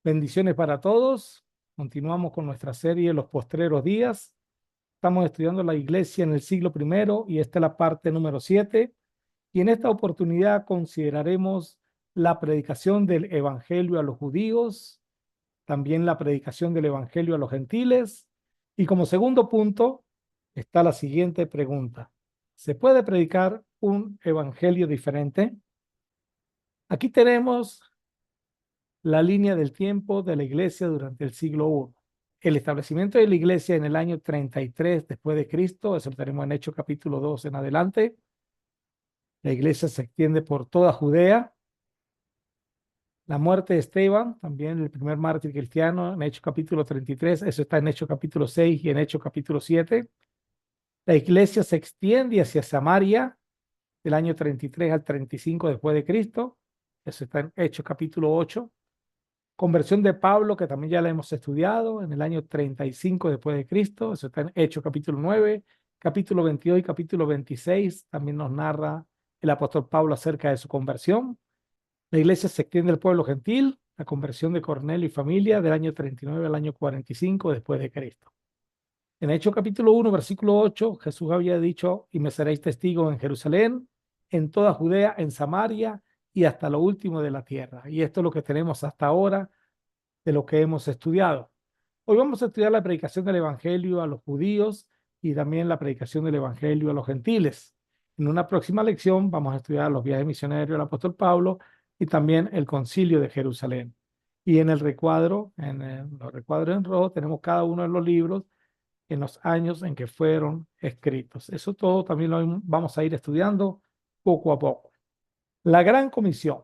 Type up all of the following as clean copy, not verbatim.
Bendiciones para todos. Continuamos con nuestra serie Los Postreros Días. Estamos estudiando la iglesia en el siglo I y esta es la parte número 7. Y en esta oportunidad consideraremos la predicación del evangelio a los judíos, también la predicación del evangelio a los gentiles. Y como segundo punto está la siguiente pregunta. ¿Se puede predicar un evangelio diferente? Aquí tenemos la línea del tiempo de la iglesia durante el siglo I. El establecimiento de la iglesia en el año 33 después de Cristo, eso lo tenemos en Hechos capítulo 2 en adelante. La iglesia se extiende por toda Judea. La muerte de Esteban, también el primer mártir cristiano, en Hechos capítulo 33, eso está en Hechos capítulo 6 y en Hechos capítulo 7. La iglesia se extiende hacia Samaria del año 33 al 35 después de Cristo, eso está en Hechos capítulo 8. Conversión de Pablo, que también ya la hemos estudiado en el año 35 después de Cristo. Eso está en Hechos capítulo 9, capítulo 22 y capítulo 26. También nos narra el apóstol Pablo acerca de su conversión. La iglesia se extiende al pueblo gentil, la conversión de Cornelio y familia del año 39 al año 45 después de Cristo. En Hechos capítulo 1, versículo 8, Jesús había dicho, y me seréis testigos en Jerusalén, en toda Judea, en Samaria y hasta lo último de la tierra. Y esto es lo que tenemos hasta ahora de lo que hemos estudiado. Hoy vamos a estudiar la predicación del evangelio a los judíos y también la predicación del evangelio a los gentiles. En una próxima lección vamos a estudiar los viajes misioneros del apóstol Pablo y también el concilio de Jerusalén. Y en el recuadro, los recuadros en rojo, tenemos cada uno de los libros en los años en que fueron escritos. Eso todo también lo vamos a ir estudiando poco a poco. La gran comisión.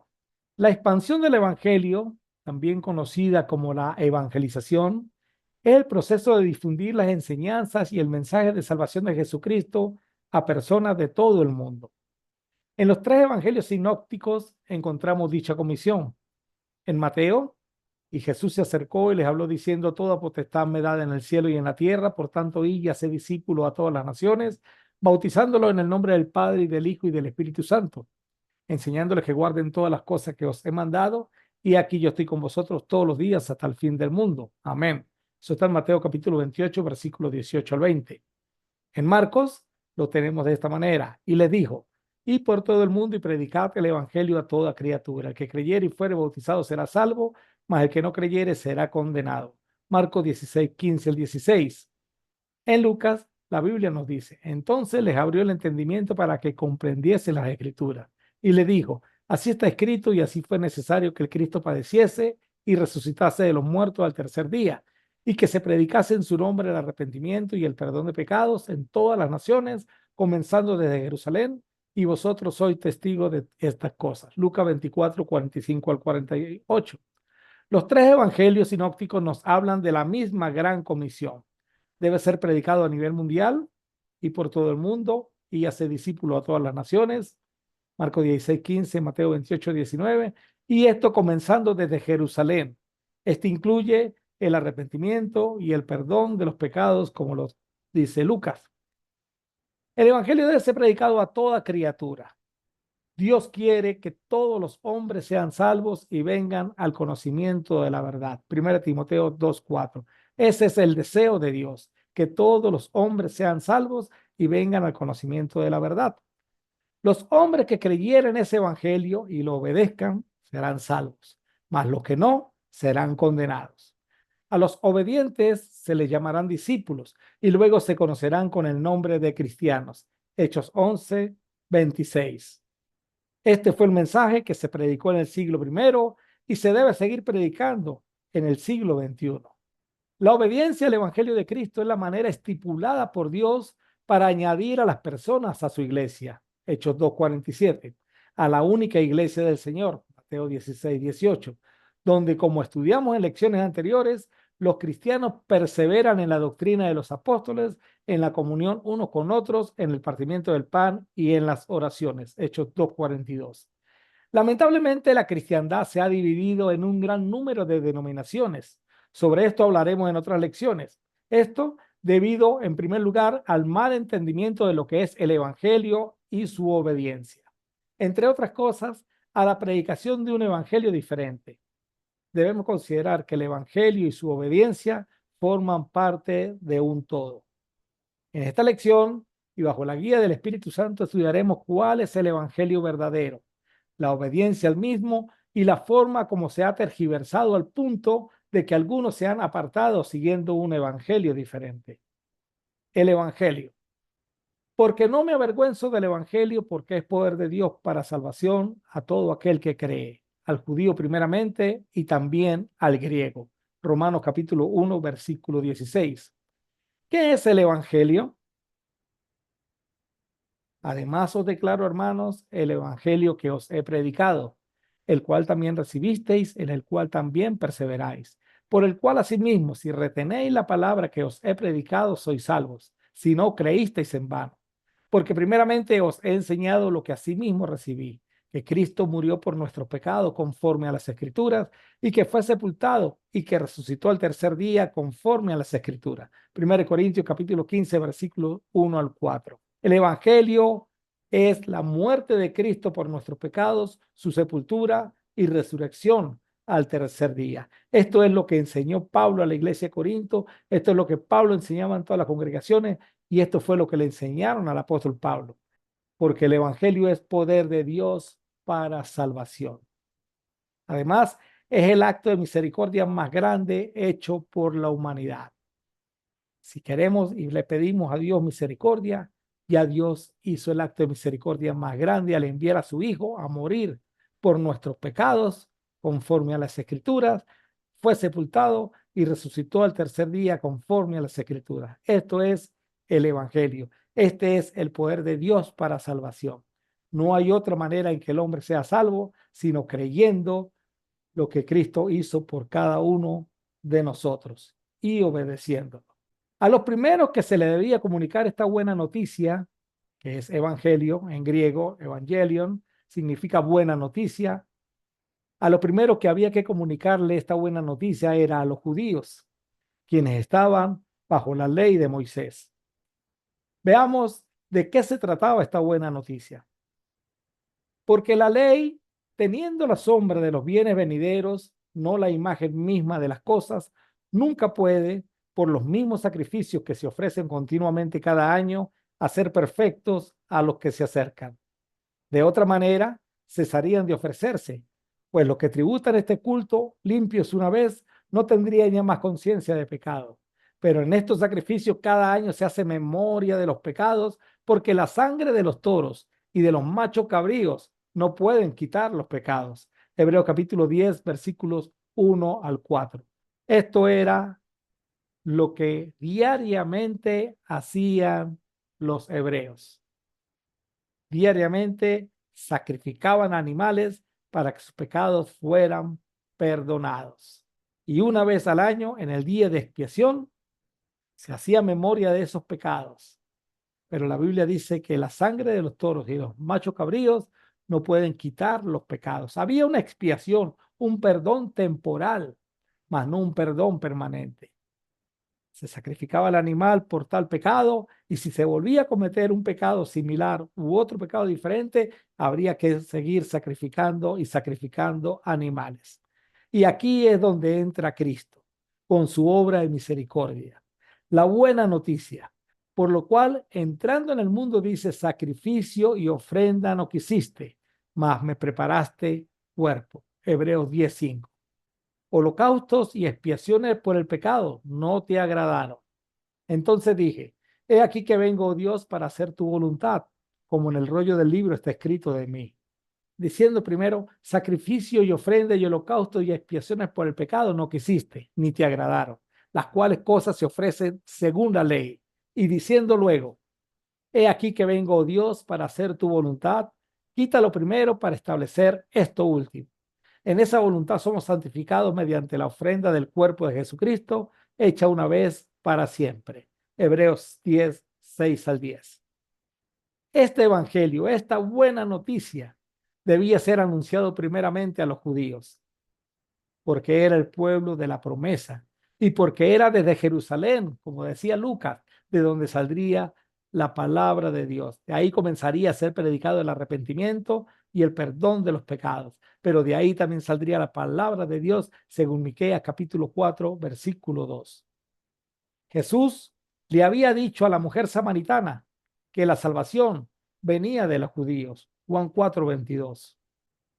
La expansión del evangelio, también conocida como la evangelización, es el proceso de difundir las enseñanzas y el mensaje de salvación de Jesucristo a personas de todo el mundo. En los tres evangelios sinópticos encontramos dicha comisión. En Mateo, y Jesús se acercó y les habló diciendo: toda potestad me dada en el cielo y en la tierra, por tanto, id y haced discípulos a todas las naciones, bautizándolo en el nombre del Padre y del Hijo y del Espíritu Santo, enseñándoles que guarden todas las cosas que os he mandado, y aquí yo estoy con vosotros todos los días hasta el fin del mundo. Amén. Eso está en Mateo capítulo 28, versículos 18 al 20. En Marcos lo tenemos de esta manera. Y les dijo: id por todo el mundo y predicad el evangelio a toda criatura. El que creyere y fuere bautizado será salvo, mas el que no creyere será condenado. Marcos 16, 15 al 16. En Lucas, la Biblia nos dice: entonces les abrió el entendimiento para que comprendiesen las escrituras. Y le dijo: así está escrito y así fue necesario que el Cristo padeciese y resucitase de los muertos al tercer día, y que se predicase en su nombre el arrepentimiento y el perdón de pecados en todas las naciones, comenzando desde Jerusalén, y vosotros sois testigos de estas cosas. Lucas 24, 45 al 48. Los tres evangelios sinópticos nos hablan de la misma gran comisión. Debe ser predicado a nivel mundial y por todo el mundo, y hacer discípulos a todas las naciones. Marcos 16, 15, Mateo 28, 19. Y esto comenzando desde Jerusalén. Este incluye el arrepentimiento y el perdón de los pecados, como lo dice Lucas. El evangelio debe ser predicado a toda criatura. Dios quiere que todos los hombres sean salvos y vengan al conocimiento de la verdad. 1 Timoteo 2:4. Ese es el deseo de Dios, que todos los hombres sean salvos y vengan al conocimiento de la verdad. Los hombres que creyeran ese evangelio y lo obedezcan serán salvos, mas los que no serán condenados. A los obedientes se les llamarán discípulos y luego se conocerán con el nombre de cristianos. Hechos 11, 26. Este fue el mensaje que se predicó en el siglo I y se debe seguir predicando en el siglo XXI. La obediencia al Evangelio de Cristo es la manera estipulada por Dios para añadir a las personas a su iglesia. Hechos 2:47. A la única iglesia del Señor. Mateo 16, 18. Donde, como estudiamos en lecciones anteriores, los cristianos perseveran en la doctrina de los apóstoles, en la comunión unos con otros, en el partimiento del pan y en las oraciones. Hechos 2:42. Lamentablemente, la cristiandad se ha dividido en un gran número de denominaciones. Sobre esto hablaremos en otras lecciones. Esto debido, en primer lugar, al mal entendimiento de lo que es el evangelio y su obediencia. Entre otras cosas, a la predicación de un evangelio diferente. debemos considerar que el Evangelio y su obediencia forman parte de un todo. En esta lección y bajo la guía del Espíritu Santo estudiaremos cuál es el Evangelio verdadero, la obediencia al mismo y la forma como se ha tergiversado al punto de que algunos se han apartado siguiendo un evangelio diferente. El Evangelio. Porque no me avergüenzo del Evangelio, porque es poder de Dios para salvación a todo aquel que cree, al judío primeramente y también al griego. Romanos capítulo 1, versículo 16. ¿Qué es el Evangelio? Además os declaro, hermanos, el Evangelio que os he predicado, el cual también recibisteis, en el cual también perseveráis, por el cual asimismo, si retenéis la palabra que os he predicado, sois salvos, si no creísteis en vano. Porque primeramente os he enseñado lo que asimismo recibí, que Cristo murió por nuestros pecados conforme a las Escrituras, y que fue sepultado y que resucitó al tercer día conforme a las Escrituras. 1 Corintios capítulo 15, versículo 1 al 4. El Evangelio es la muerte de Cristo por nuestros pecados, su sepultura y resurrección al tercer día. Esto es lo que enseñó Pablo a la iglesia de Corinto, esto es lo que Pablo enseñaba en todas las congregaciones y esto fue lo que le enseñaron al apóstol Pablo, porque el Evangelio es poder de Dios para salvación. Además, es el acto de misericordia más grande hecho por la humanidad. Si queremos y le pedimos a Dios misericordia, ya Dios hizo el acto de misericordia más grande al enviar a su Hijo a morir por nuestros pecados, conforme a las Escrituras, fue sepultado y resucitó al tercer día conforme a las Escrituras. Esto es el Evangelio. Este es el poder de Dios para salvación. No hay otra manera en que el hombre sea salvo, sino creyendo lo que Cristo hizo por cada uno de nosotros y obedeciéndolo. A los primeros que se le debía comunicar esta buena noticia, que es evangelio en griego, evangelion, significa buena noticia. A lo primero que había que comunicarle esta buena noticia era a los judíos, quienes estaban bajo la ley de Moisés. Veamos de qué se trataba esta buena noticia. Porque la ley, teniendo la sombra de los bienes venideros, no la imagen misma de las cosas, nunca puede, por los mismos sacrificios que se ofrecen continuamente cada año, hacer perfectos a los que se acercan. De otra manera, cesarían de ofrecerse, pues los que tributan este culto, limpios una vez, no tendrían ya más conciencia de pecado. Pero en estos sacrificios cada año se hace memoria de los pecados, porque la sangre de los toros y de los machos cabríos no pueden quitar los pecados. Hebreos capítulo 10, versículos 1 al 4. Esto era lo que diariamente hacían los hebreos. Diariamente sacrificaban animales para que sus pecados fueran perdonados. Y una vez al año, en el día de expiación, se hacía memoria de esos pecados. Pero la Biblia dice que la sangre de los toros y los machos cabríos no pueden quitar los pecados. Había una expiación, un perdón temporal, mas no un perdón permanente. Se sacrificaba el animal por tal pecado y si se volvía a cometer un pecado similar u otro pecado diferente, habría que seguir sacrificando y sacrificando animales. Y aquí es donde entra Cristo con su obra de misericordia. La buena noticia, por lo cual entrando en el mundo dice sacrificio y ofrenda no quisiste, mas me preparaste cuerpo. Hebreos 10:5. Holocaustos y expiaciones por el pecado no te agradaron. Entonces dije, he aquí que vengo, oh Dios, para hacer tu voluntad, como en el rollo del libro está escrito de mí. Diciendo primero, sacrificio y ofrenda y holocausto y expiaciones por el pecado no quisiste, ni te agradaron, las cuales cosas se ofrecen según la ley. Y diciendo luego, he aquí que vengo, oh Dios, para hacer tu voluntad, quítalo primero para establecer esto último. En esa voluntad somos santificados mediante la ofrenda del cuerpo de Jesucristo, hecha una vez para siempre. Hebreos 10, 6 al 10. Este evangelio, esta buena noticia, debía ser anunciado primeramente a los judíos, porque era el pueblo de la promesa y porque era desde Jerusalén, como decía Lucas, de donde saldría la palabra de Dios. De ahí comenzaría a ser predicado el arrepentimiento y el perdón de los pecados. Pero de ahí también saldría la palabra de Dios, según Miqueas capítulo 4, versículo 2. Jesús le había dicho a la mujer samaritana que la salvación venía de los judíos. Juan 4:22.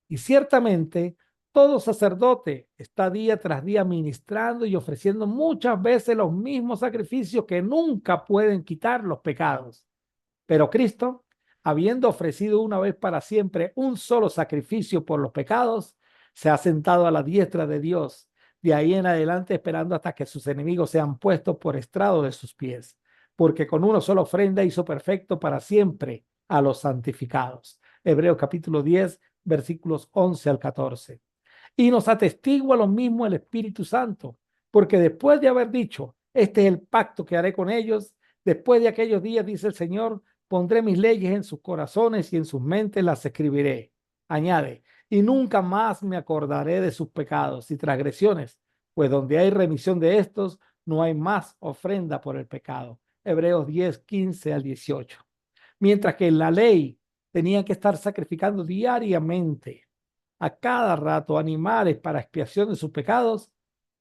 Y ciertamente todo sacerdote está día tras día ministrando y ofreciendo muchas veces los mismos sacrificios que nunca pueden quitar los pecados. Pero Cristo, habiendo ofrecido una vez para siempre un solo sacrificio por los pecados, se ha sentado a la diestra de Dios, de ahí en adelante esperando hasta que sus enemigos sean puestos por estrado de sus pies, porque con una sola ofrenda hizo perfecto para siempre a los santificados. Hebreos capítulo 10, versículos 11 al 14. Y nos atestigua lo mismo el Espíritu Santo, porque después de haber dicho, este es el pacto que haré con ellos, después de aquellos días, dice el Señor, pondré mis leyes en sus corazones y en sus mentes las escribiré. Añade, y nunca más me acordaré de sus pecados y transgresiones, pues donde hay remisión de estos, no hay más ofrenda por el pecado. Hebreos 10, 15 al 18. Mientras que en la ley tenían que estar sacrificando diariamente, a cada rato, animales para expiación de sus pecados,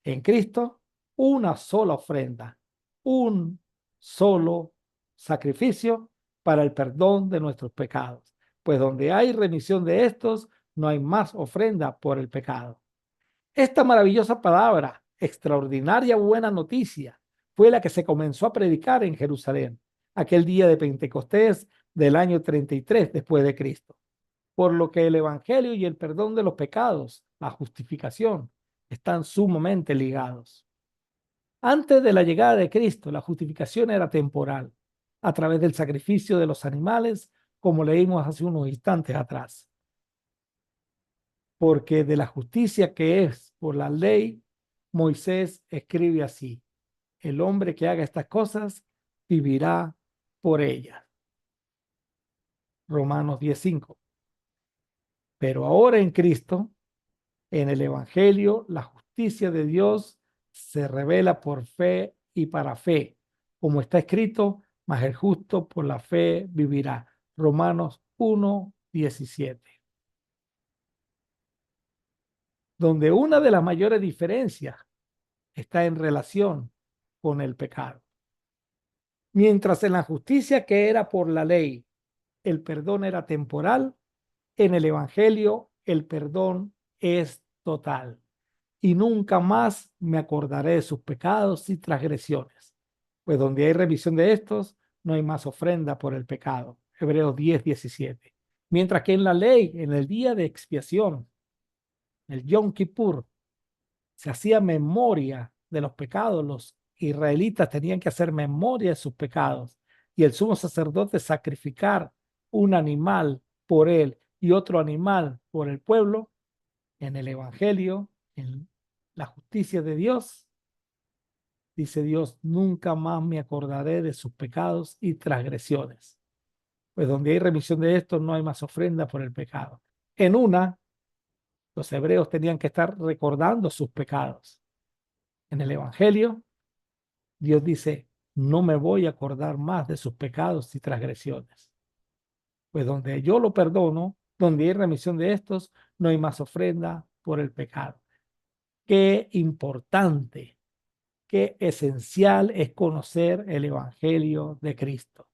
en Cristo, una sola ofrenda, un solo sacrificio para el perdón de nuestros pecados. Pues donde hay remisión de estos, no hay más ofrenda por el pecado. Esta maravillosa palabra, extraordinaria buena noticia, fue la que se comenzó a predicar en Jerusalén, aquel día de Pentecostés del año 33 después de Cristo. Por lo que el evangelio y el perdón de los pecados, la justificación, están sumamente ligados. Antes de la llegada de Cristo, la justificación era temporal, a través del sacrificio de los animales, como leímos hace unos instantes atrás. Porque de la justicia que es por la ley, Moisés escribe así: el hombre que haga estas cosas vivirá por ellas. Romanos 10:5. Pero ahora en Cristo, en el Evangelio, la justicia de Dios se revela por fe y para fe, como está escrito, mas el justo por la fe vivirá. Romanos 1:17. Donde una de las mayores diferencias está en relación con el pecado. Mientras en la justicia que era por la ley, el perdón era temporal, en el Evangelio el perdón es total. Y nunca más me acordaré de sus pecados y transgresiones, pues donde hay remisión de estos, no hay más ofrenda por el pecado. Hebreos 10:17. Mientras que en la ley, en el día de expiación, el Yom Kippur, se hacía memoria de los pecados. Los israelitas tenían que hacer memoria de sus pecados y el sumo sacerdote sacrificar un animal por él y otro animal por el pueblo. En el Evangelio, en la justicia de Dios, dice Dios, nunca más me acordaré de sus pecados y transgresiones. Pues donde hay remisión de esto, no hay más ofrenda por el pecado. En una, los hebreos tenían que estar recordando sus pecados. En el Evangelio, Dios dice, no me voy a acordar más de sus pecados y transgresiones. Pues donde yo lo perdono, donde hay remisión de estos, no hay más ofrenda por el pecado. Qué importante, qué esencial es conocer el Evangelio de Cristo.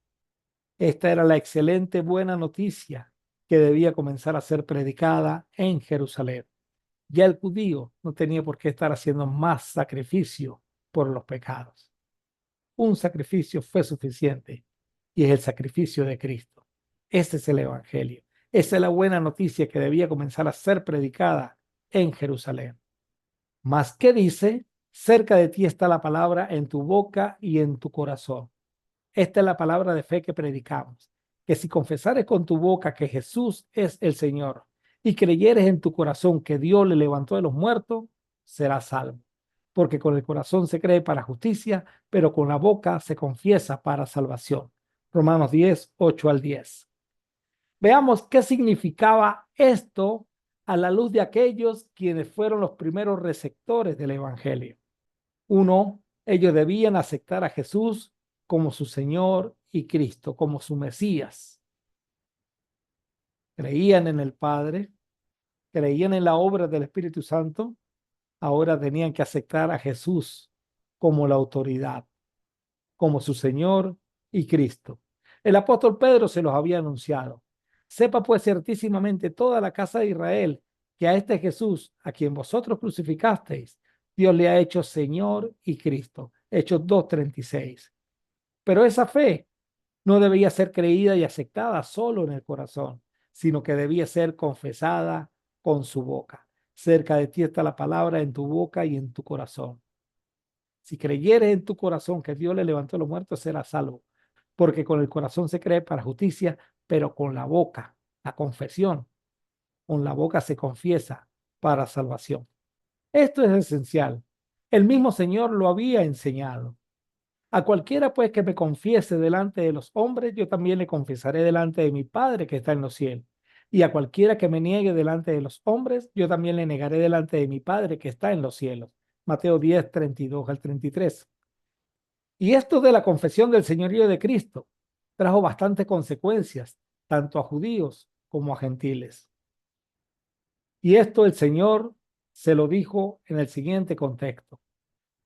Esta era la excelente buena noticia que debía comenzar a ser predicada en Jerusalén. Ya el judío no tenía por qué estar haciendo más sacrificio por los pecados. Un sacrificio fue suficiente y es el sacrificio de Cristo. Ese es el Evangelio. Esa es la buena noticia que debía comenzar a ser predicada en Jerusalén. Mas, ¿qué dice? Cerca de ti está la palabra en tu boca y en tu corazón. Esta es la palabra de fe que predicamos, que si confesares con tu boca que Jesús es el Señor y creyeres en tu corazón que Dios le levantó de los muertos, serás salvo. Porque con el corazón se cree para justicia, pero con la boca se confiesa para salvación. Romanos 10:8 al 10. Veamos qué significaba esto a la luz de aquellos quienes fueron los primeros receptores del Evangelio. Uno, ellos debían aceptar a Jesús como su Señor y Cristo, como su Mesías. creían en el Padre, creían en la obra del Espíritu Santo, ahora tenían que aceptar a Jesús como la autoridad, como su Señor y Cristo. El apóstol Pedro se los había anunciado. Sepa pues ciertísimamente toda la casa de Israel que a este Jesús, a quien vosotros crucificasteis, Dios le ha hecho Señor y Cristo. Hechos 2:36. Pero esa fe no debía ser creída y aceptada solo en el corazón, sino que debía ser confesada con su boca. Cerca de ti está la palabra en tu boca y en tu corazón. Si creyeres en tu corazón que Dios le levantó a los muertos, serás salvo. Porque con el corazón se cree para justicia, pero con la boca, la confesión, con la boca se confiesa para salvación. Esto es esencial. El mismo Señor lo había enseñado. A cualquiera pues que me confiese delante de los hombres, yo también le confesaré delante de mi Padre que está en los cielos. Y a cualquiera que me niegue delante de los hombres, yo también le negaré delante de mi Padre que está en los cielos. Mateo 10:32 al 33. Y esto de la confesión del señorío de Cristo trajo bastantes consecuencias, tanto a judíos como a gentiles. Y esto el Señor se lo dijo en el siguiente contexto.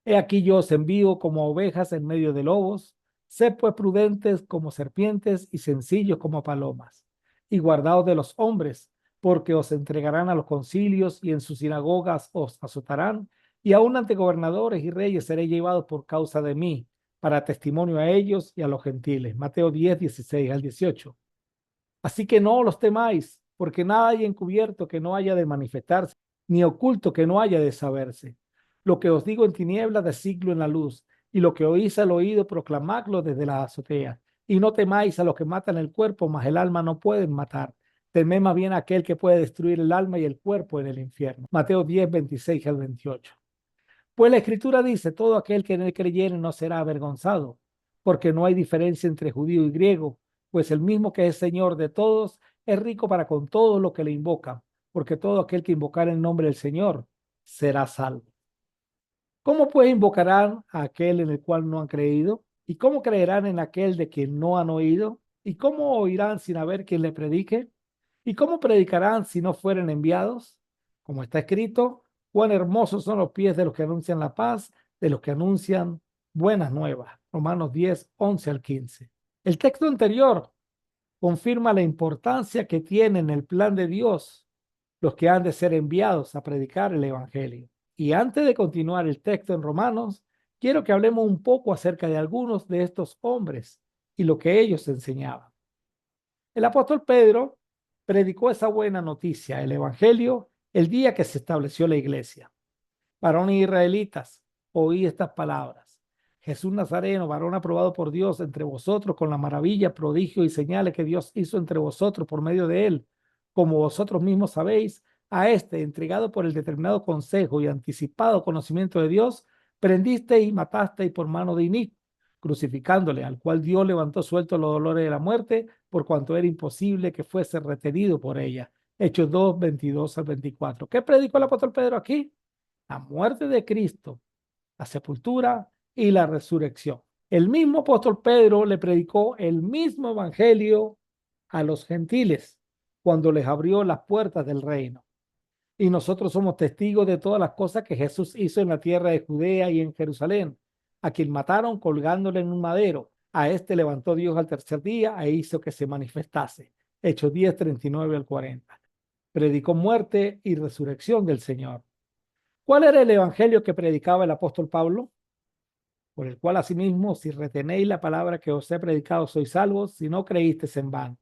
He aquí yo os envío como ovejas en medio de lobos. Sed pues prudentes como serpientes y sencillos como palomas. Y guardaos de los hombres, porque os entregarán a los concilios y en sus sinagogas os azotarán. Y aun ante gobernadores y reyes seréis llevados por causa de mí, para testimonio a ellos y a los gentiles. Mateo 10:16 al 18. Así que no los temáis, porque nada hay encubierto que no haya de manifestarse, ni oculto que no haya de saberse. Lo que os digo en tinieblas, decidlo en la luz, y lo que oís al oído, proclamadlo desde la azotea. Y no temáis a los que matan el cuerpo, mas el alma no pueden matar. Temed más bien a aquel que puede destruir el alma y el cuerpo en el infierno. Mateo 10:26 al 28. Pues la Escritura dice, todo aquel que en él creyere no será avergonzado, porque no hay diferencia entre judío y griego, pues el mismo que es Señor de todos es rico para con todos los que le invocan, porque todo aquel que invocar el nombre del Señor será salvo. ¿Cómo pues invocarán a aquel en el cual no han creído? ¿Y cómo creerán en aquel de quien no han oído? ¿Y cómo oirán sin haber quien le predique? ¿Y cómo predicarán si no fueren enviados? Como está escrito, cuán hermosos son los pies de los que anuncian la paz, de los que anuncian buenas nuevas. Romanos 10:11 al 15. El texto anterior confirma la importancia que tiene en el plan de Dios los que han de ser enviados a predicar el Evangelio. Y antes de continuar el texto en Romanos, quiero que hablemos un poco acerca de algunos de estos hombres y lo que ellos enseñaban. El apóstol Pedro predicó esa buena noticia, el Evangelio, el día que se estableció la iglesia. Varones israelitas, oí estas palabras. Jesús Nazareno, varón aprobado por Dios entre vosotros con la maravilla, prodigio y señales que Dios hizo entre vosotros por medio de él, como vosotros mismos sabéis, a este, entregado por el determinado consejo y anticipado conocimiento de Dios, prendiste y mataste por mano de iniquo, crucificándole, al cual Dios levantó suelto los dolores de la muerte, por cuanto era imposible que fuese retenido por ella. Hechos 2:22 al 24. ¿Qué predicó el apóstol Pedro aquí? La muerte de Cristo, la sepultura y la resurrección. El mismo apóstol Pedro le predicó el mismo evangelio a los gentiles cuando les abrió las puertas del reino. Y nosotros somos testigos de todas las cosas que Jesús hizo en la tierra de Judea y en Jerusalén, a quien mataron colgándole en un madero. A este levantó Dios al tercer día e hizo que se manifestase. Hechos 10:39 al 40. Predicó muerte y resurrección del Señor. ¿Cuál era el evangelio que predicaba el apóstol Pablo? Por el cual asimismo, si retenéis la palabra que os he predicado, sois salvos, si no creísteis en vano.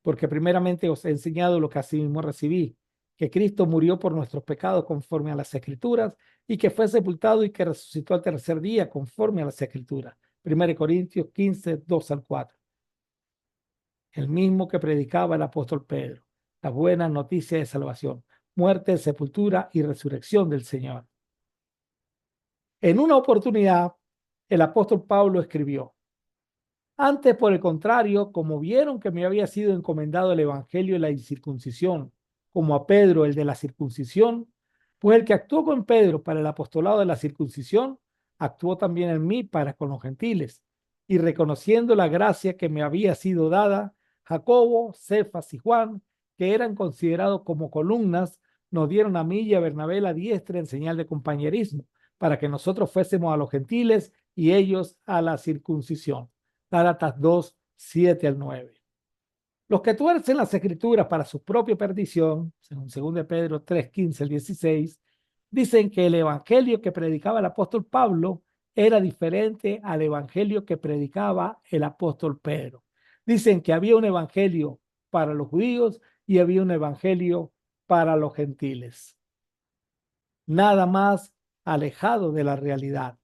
Porque primeramente os he enseñado lo que asimismo recibí, que Cristo murió por nuestros pecados conforme a las Escrituras, y que fue sepultado y que resucitó al tercer día conforme a las Escrituras. 1 Corintios 15:2 al 4. El mismo que predicaba el apóstol Pedro, la buena noticia de salvación, muerte, sepultura y resurrección del Señor. En una oportunidad, el apóstol Pablo escribió: antes, por el contrario, como vieron que me había sido encomendado el evangelio de la incircuncisión, como a Pedro el de la circuncisión, pues el que actuó con Pedro para el apostolado de la circuncisión, actuó también en mí para con los gentiles. Y reconociendo la gracia que me había sido dada, Jacobo, Cefas y Juan, que eran considerados como columnas, nos dieron a mí y a Bernabé la diestra en señal de compañerismo, para que nosotros fuésemos a los gentiles y ellos a la circuncisión. Gálatas 2, 7 al 9. Los que tuercen las escrituras para su propia perdición, según 2 Pedro 3, 15 al 16, dicen que el evangelio que predicaba el apóstol Pablo era diferente al evangelio que predicaba el apóstol Pedro. Dicen que había un evangelio para los judíos y había un evangelio para los gentiles. Nada más alejado de la realidad.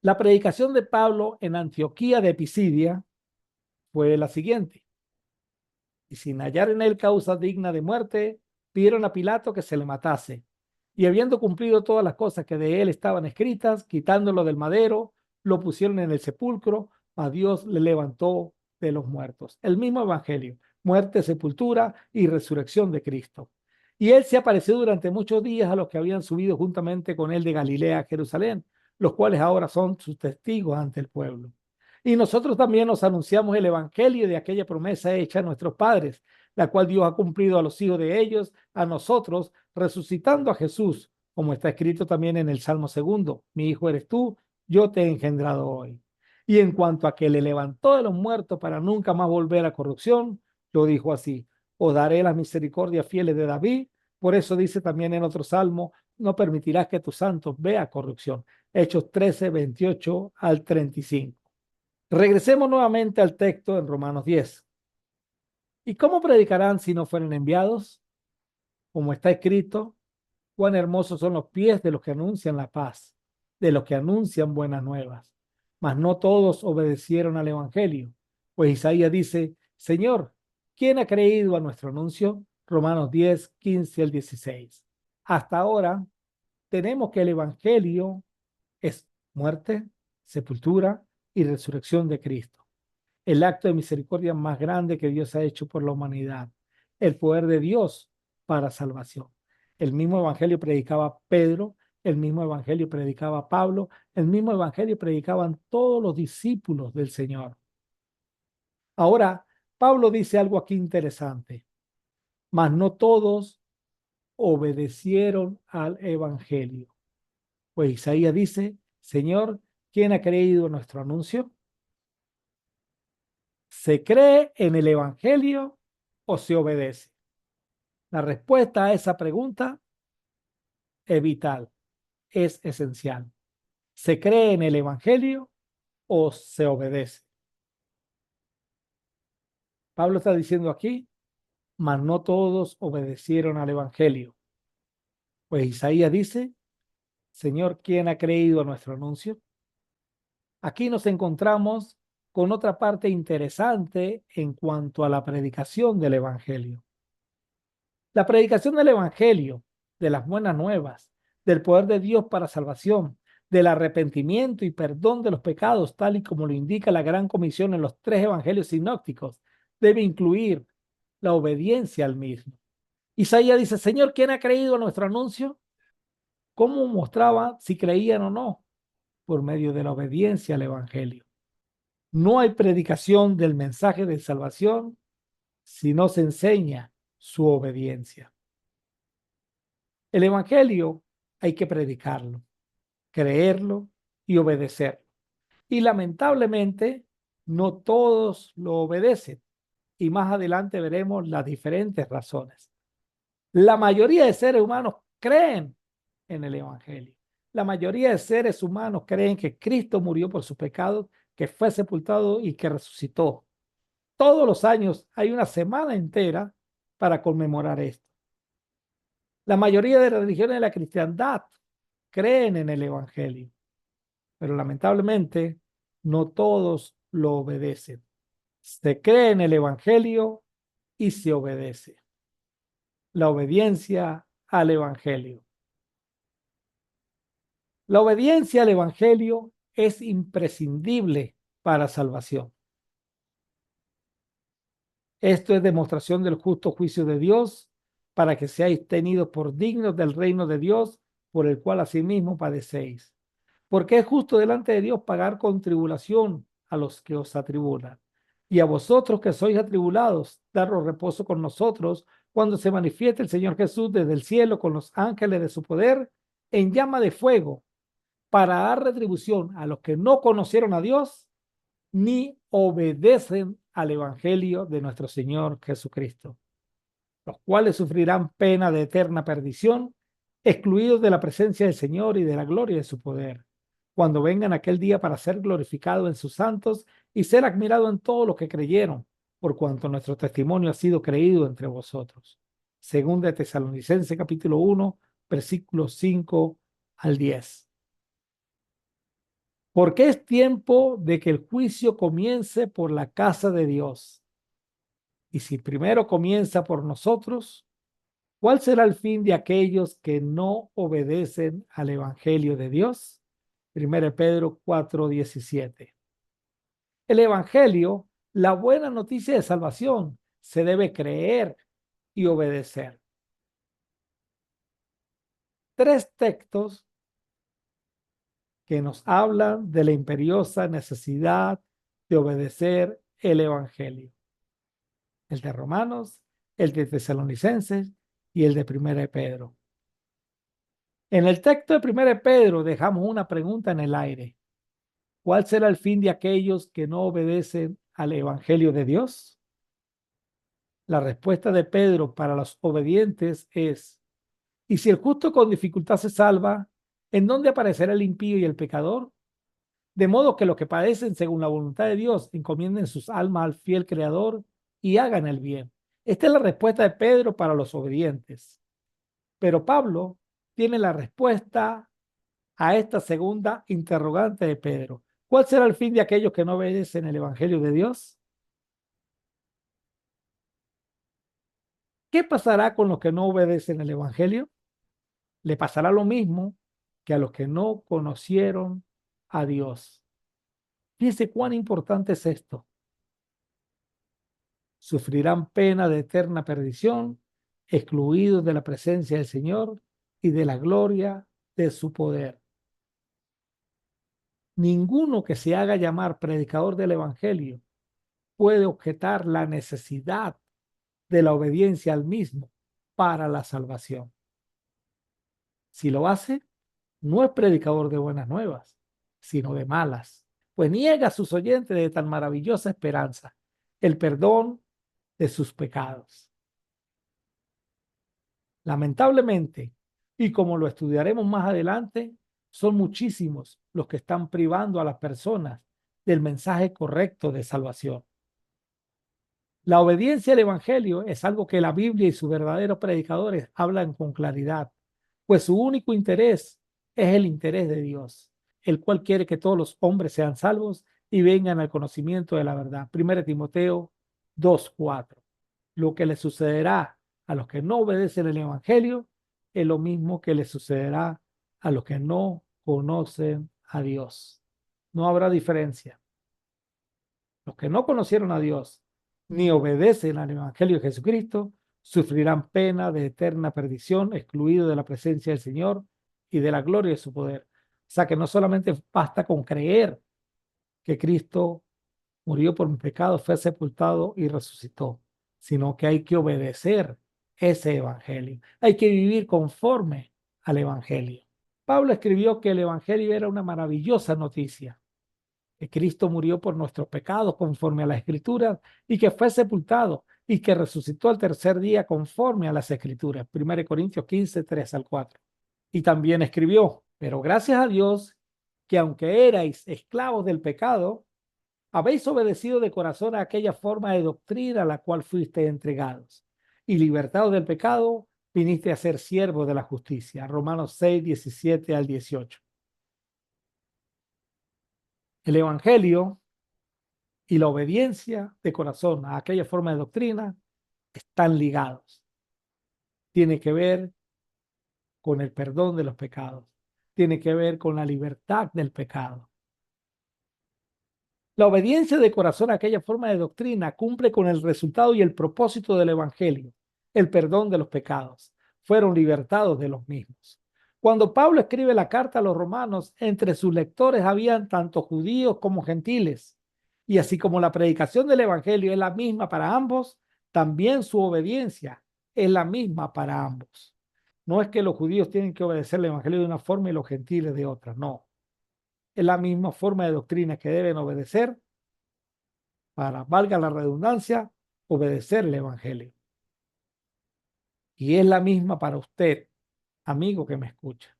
La predicación de Pablo en Antioquía de Pisidia fue la siguiente: y sin hallar en él causa digna de muerte, pidieron a Pilato que se le matase. Y habiendo cumplido todas las cosas que de él estaban escritas, quitándolo del madero, lo pusieron en el sepulcro, a Dios le levantó de los muertos. El mismo evangelio: muerte, sepultura y resurrección de Cristo. Y él se apareció durante muchos días a los que habían subido juntamente con él de Galilea a Jerusalén, los cuales ahora son sus testigos ante el pueblo. Y nosotros también nos anunciamos el evangelio de aquella promesa hecha a nuestros padres, la cual Dios ha cumplido a los hijos de ellos, a nosotros, resucitando a Jesús, como está escrito también en el Salmo 2: mi hijo eres tú, yo te he engendrado hoy. Y en cuanto a que le levantó de los muertos para nunca más volver a corrupción, lo dijo así: os daré las misericordias fieles de David. Por eso dice también en otro salmo: no permitirás que tus santos vea corrupción. Hechos 13, 28 al 35. Regresemos nuevamente al texto en Romanos 10. ¿Y cómo predicarán si no fueren enviados? Como está escrito: cuán hermosos son los pies de los que anuncian la paz, de los que anuncian buenas nuevas. Mas no todos obedecieron al evangelio. Pues Isaías dice: Señor, ¿quién ha creído a nuestro anuncio? Romanos 10, 15 al 16. Hasta ahora tenemos que el evangelio es muerte, sepultura y resurrección de Cristo. El acto de misericordia más grande que Dios ha hecho por la humanidad, el poder de Dios para salvación. El mismo evangelio predicaba Pedro, el mismo evangelio predicaba Pablo, el mismo evangelio predicaban todos los discípulos del Señor. Ahora, Pablo dice algo aquí interesante: mas no todos obedecieron al evangelio. Pues Isaías dice: Señor, ¿quién ha creído nuestro anuncio? ¿Se cree en el evangelio o se obedece? La respuesta a esa pregunta es vital, es esencial. ¿Se cree en el evangelio o se obedece? Pablo está diciendo aquí: mas no todos obedecieron al evangelio. Pues Isaías dice: Señor, ¿quién ha creído a nuestro anuncio? Aquí nos encontramos con otra parte interesante en cuanto a la predicación del evangelio. La predicación del evangelio, de las buenas nuevas, del poder de Dios para salvación, del arrepentimiento y perdón de los pecados, tal y como lo indica la gran comisión en los 3 evangelios sinópticos, debe incluir la obediencia al mismo. Isaías dice: Señor, ¿quién ha creído a nuestro anuncio? ¿Cómo mostraba si creían o no? Por medio de la obediencia al evangelio. No hay predicación del mensaje de salvación si no se enseña su obediencia. El evangelio hay que predicarlo, creerlo y obedecerlo. Y lamentablemente no todos lo obedecen. Y más adelante veremos las diferentes razones. La mayoría de seres humanos creen en el evangelio. La mayoría de seres humanos creen que Cristo murió por sus pecados, que fue sepultado y que resucitó. Todos los años hay una semana entera para conmemorar esto. La mayoría de las religiones de la cristiandad creen en el evangelio, pero lamentablemente no todos lo obedecen. Se cree en el evangelio y se obedece. La obediencia al evangelio. La obediencia al evangelio es imprescindible para salvación. Esto es demostración del justo juicio de Dios, para que seáis tenidos por dignos del reino de Dios, por el cual asimismo padecéis. Porque es justo delante de Dios pagar con tribulación a los que os atribulan. Y a vosotros que sois atribulados, daros reposo con nosotros, cuando se manifieste el Señor Jesús desde el cielo con los ángeles de su poder en llama de fuego para dar retribución a los que no conocieron a Dios ni obedecen al Evangelio de nuestro Señor Jesucristo, los cuales sufrirán pena de eterna perdición, excluidos de la presencia del Señor y de la gloria de su poder, cuando vengan aquel día para ser glorificado en sus santos y ser admirado en todos los que creyeron, por cuanto nuestro testimonio ha sido creído entre vosotros. Segunda de Tesalonicenses capítulo 1, versículos 5 al 10. Porque es tiempo de que el juicio comience por la casa de Dios. Y si primero comienza por nosotros, ¿cuál será el fin de aquellos que no obedecen al Evangelio de Dios? 1 Pedro 4:17. El Evangelio, la buena noticia de salvación, se debe creer y obedecer. Tres textos que nos hablan de la imperiosa necesidad de obedecer el Evangelio. El de Romanos, el de Tesalonicenses y el de 1 Pedro. En el texto de 1 Pedro dejamos una pregunta en el aire. ¿Cuál será el fin de aquellos que no obedecen al Evangelio de Dios? La respuesta de Pedro para los obedientes es: ¿y si el justo con dificultad se salva, en dónde aparecerá el impío y el pecador? De modo que los que padecen según la voluntad de Dios encomienden sus almas al fiel Creador y hagan el bien. Esta es la respuesta de Pedro para los obedientes. Pero Pablo tiene la respuesta a esta segunda interrogante de Pedro. ¿Cuál será el fin de aquellos que no obedecen el Evangelio de Dios? ¿Qué pasará con los que no obedecen el Evangelio? Le pasará lo mismo que a los que no conocieron a Dios. Fíjense cuán importante es esto. Sufrirán pena de eterna perdición, excluidos de la presencia del Señor y de la gloria de su poder. Ninguno que se haga llamar predicador del Evangelio puede objetar la necesidad de la obediencia al mismo para la salvación. Si lo hace, no es predicador de buenas nuevas, sino de malas, pues niega a sus oyentes de tan maravillosa esperanza, el perdón de sus pecados. Lamentablemente, y como lo estudiaremos más adelante, son muchísimos los que están privando a las personas del mensaje correcto de salvación. La obediencia al Evangelio es algo que la Biblia y sus verdaderos predicadores hablan con claridad, pues su único interés es el interés de Dios, el cual quiere que todos los hombres sean salvos y vengan al conocimiento de la verdad. 1 Timoteo 2:4. Lo que le sucederá a los que no obedecen el Evangelio es lo mismo que le sucederá a los que no conocen a Dios. No habrá diferencia. Los que no conocieron a Dios ni obedecen al Evangelio de Jesucristo sufrirán pena de eterna perdición, excluidos de la presencia del Señor y de la gloria de su poder. O sea que no solamente basta con creer que Cristo murió por mis pecados, fue sepultado y resucitó, sino que hay que obedecer ese Evangelio. Hay que vivir conforme al Evangelio. Pablo escribió que el Evangelio era una maravillosa noticia, que Cristo murió por nuestros pecados conforme a las Escrituras y que fue sepultado y que resucitó al tercer día conforme a las Escrituras. 1 Corintios 15, 3 al 4. Y también escribió: pero gracias a Dios que aunque erais esclavos del pecado, habéis obedecido de corazón a aquella forma de doctrina a la cual fuisteis entregados, y libertados del pecado, viniste a ser siervos de la justicia. Romanos 6, 17 al 18. El Evangelio y la obediencia de corazón a aquella forma de doctrina están ligados. Tiene que ver con el perdón de los pecados. Tiene que ver con la libertad del pecado. La obediencia de corazón a aquella forma de doctrina cumple con el resultado y el propósito del Evangelio, el perdón de los pecados. Fueron libertados de los mismos. Cuando Pablo escribe la carta a los romanos, entre sus lectores habían tanto judíos como gentiles. Y así como la predicación del Evangelio es la misma para ambos, también su obediencia es la misma para ambos. No es que los judíos tienen que obedecer el evangelio de una forma y los gentiles de otra, no. Es la misma forma de doctrina que deben obedecer para, valga la redundancia, obedecer el evangelio. Y es la misma para usted, amigo que me escucha.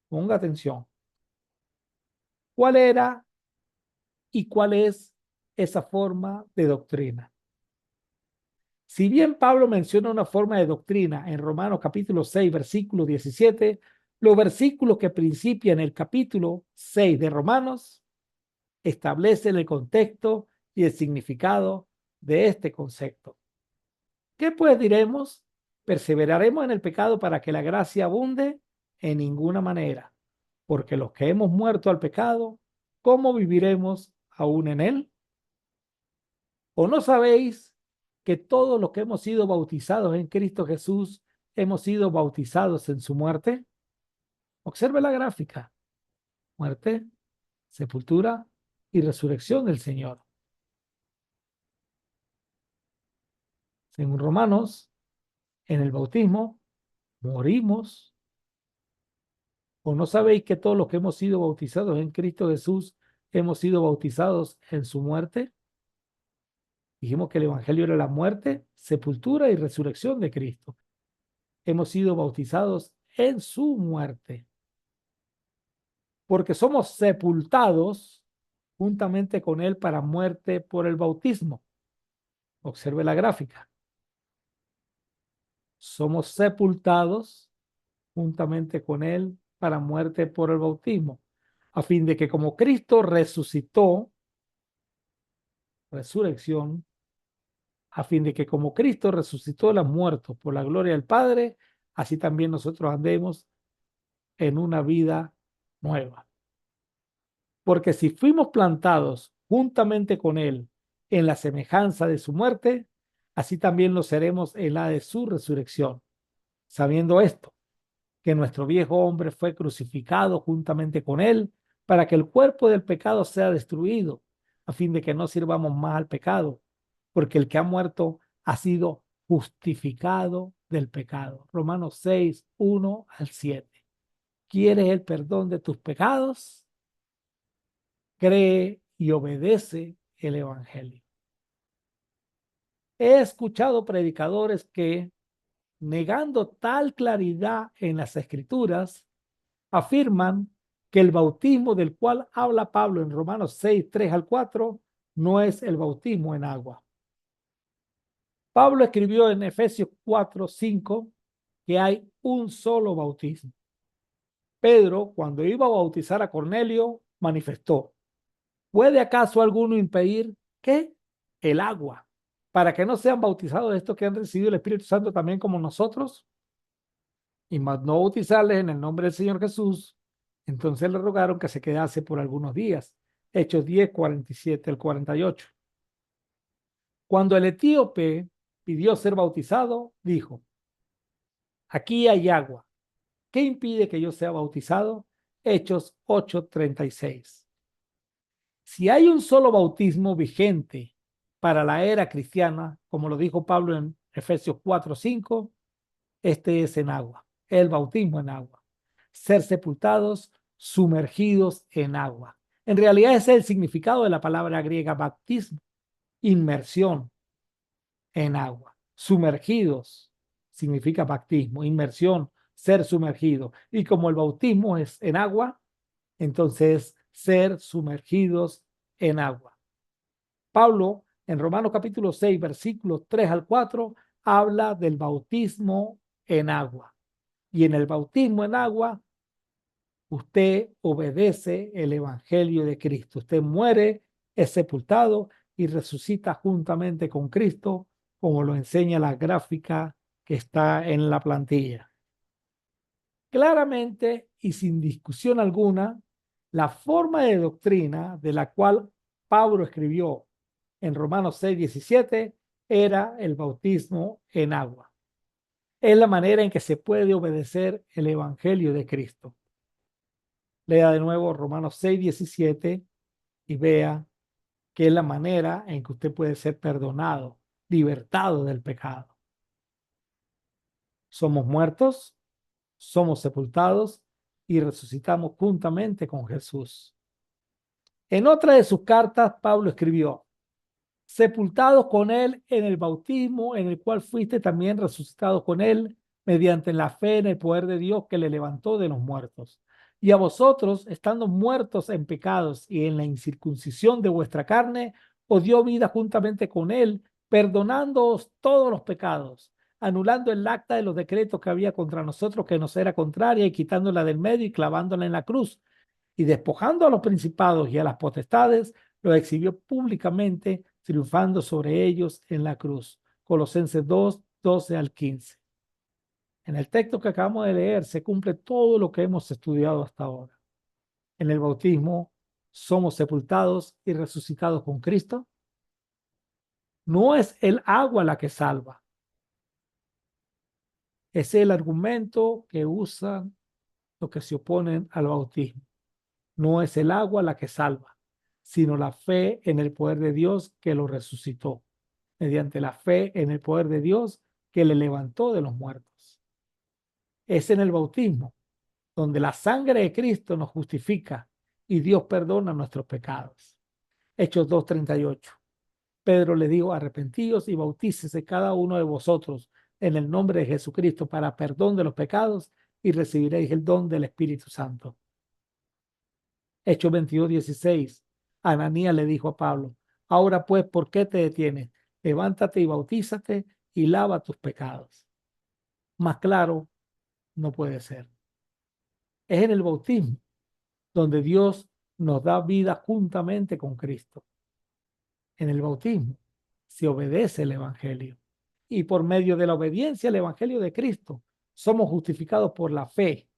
Ponga atención. ¿Cuál era y cuál es esa forma de doctrina? Si bien Pablo menciona una forma de doctrina en Romanos capítulo 6, versículo 17, los versículos que principian el capítulo 6 de Romanos establecen el contexto y el significado de este concepto. ¿Qué pues diremos? ¿Perseveraremos en el pecado para que la gracia abunde? En ninguna manera, porque los que hemos muerto al pecado, ¿cómo viviremos aún en él? ¿O no sabéis que todos los que hemos sido bautizados en Cristo Jesús hemos sido bautizados en su muerte? Observe la gráfica: muerte, sepultura y resurrección del Señor. Según Romanos, en el bautismo morimos. ¿O no sabéis que todos los que hemos sido bautizados en Cristo Jesús hemos sido bautizados en su muerte? Dijimos que el Evangelio era la muerte, sepultura y resurrección de Cristo. Hemos sido bautizados en su muerte, porque somos sepultados juntamente con él para muerte por el bautismo. Observe la gráfica. Somos sepultados juntamente con él para muerte por el bautismo, a fin de que como Cristo resucitó, resurrección, a fin de que como Cristo resucitó de los muertos por la gloria del Padre, así también nosotros andemos en una vida nueva. Porque si fuimos plantados juntamente con él en la semejanza de su muerte, así también lo seremos en la de su resurrección. Sabiendo esto, que nuestro viejo hombre fue crucificado juntamente con él para que el cuerpo del pecado sea destruido, a fin de que no sirvamos más al pecado, porque el que ha muerto ha sido justificado del pecado. Romanos 6, 1 al 7. ¿Quieres el perdón de tus pecados? Cree y obedece el evangelio. He escuchado predicadores que, negando tal claridad en las escrituras, afirman que el bautismo del cual habla Pablo en Romanos 6, 3 al 4, no es el bautismo en agua. Pablo escribió en Efesios 4, 5 que hay un solo bautismo. Pedro, cuando iba a bautizar a Cornelio, manifestó: ¿puede acaso alguno impedir que el agua, para que no sean bautizados estos que han recibido el Espíritu Santo también como nosotros? Y más no bautizarles en el nombre del Señor Jesús. Entonces le rogaron que se quedase por algunos días. Hechos 10, 47 al 48. Cuando el etíope pidió ser bautizado, dijo: aquí hay agua. ¿Qué impide que yo sea bautizado? Hechos 8:36. Si hay un solo bautismo vigente para la era cristiana, como lo dijo Pablo en Efesios 4:5, este es en agua, el bautismo en agua. Ser sepultados, sumergidos en agua. En realidad ese es el significado de la palabra griega bautismo: inmersión en agua. Sumergidos significa bautismo, inmersión, ser sumergido. Y como el bautismo es en agua, entonces ser sumergidos en agua. Pablo, en Romanos capítulo 6, versículos 3 al 4, habla del bautismo en agua. Y en el bautismo en agua, usted obedece el evangelio de Cristo. Usted muere, es sepultado y resucita juntamente con Cristo, como lo enseña la gráfica que está en la plantilla. Claramente y sin discusión alguna, la forma de doctrina de la cual Pablo escribió en Romanos 6, 17 era el bautismo en agua. Es la manera en que se puede obedecer el evangelio de Cristo. Lea de nuevo Romanos 6, 17 y vea que es la manera en que usted puede ser perdonado, libertado del pecado. Somos muertos, somos sepultados y resucitamos juntamente con Jesús. En otra de sus cartas, Pablo escribió: sepultados con él en el bautismo, en el cual fuiste también resucitados con él, mediante la fe en el poder de Dios que le levantó de los muertos. Y a vosotros, estando muertos en pecados y en la incircuncisión de vuestra carne, os dio vida juntamente con él, perdonándoos todos los pecados, anulando el acta de los decretos que había contra nosotros, que nos era contraria, y quitándola del medio y clavándola en la cruz, y despojando a los principados y a las potestades, los exhibió públicamente, triunfando sobre ellos en la cruz. Colosenses 2, 12 al 15. En el texto que acabamos de leer se cumple todo lo que hemos estudiado hasta ahora. En el bautismo somos sepultados y resucitados con Cristo. No es el agua la que salva. Es el argumento que usan los que se oponen al bautismo. No es el agua la que salva, sino la fe en el poder de Dios que lo resucitó, mediante la fe en el poder de Dios que le levantó de los muertos. Es en el bautismo donde la sangre de Cristo nos justifica y Dios perdona nuestros pecados. Hechos 2:38. Pedro le dijo: arrepentíos y bautícese cada uno de vosotros en el nombre de Jesucristo para perdón de los pecados y recibiréis el don del Espíritu Santo. Hechos 22:16. Ananías le dijo a Pablo: ahora pues, ¿por qué te detienes? Levántate y bautízate y lava tus pecados. Más claro no puede ser. Es en el bautismo donde Dios nos da vida juntamente con Cristo. En el bautismo se obedece el Evangelio. Y por medio de la obediencia al Evangelio de Cristo, somos justificados por la fe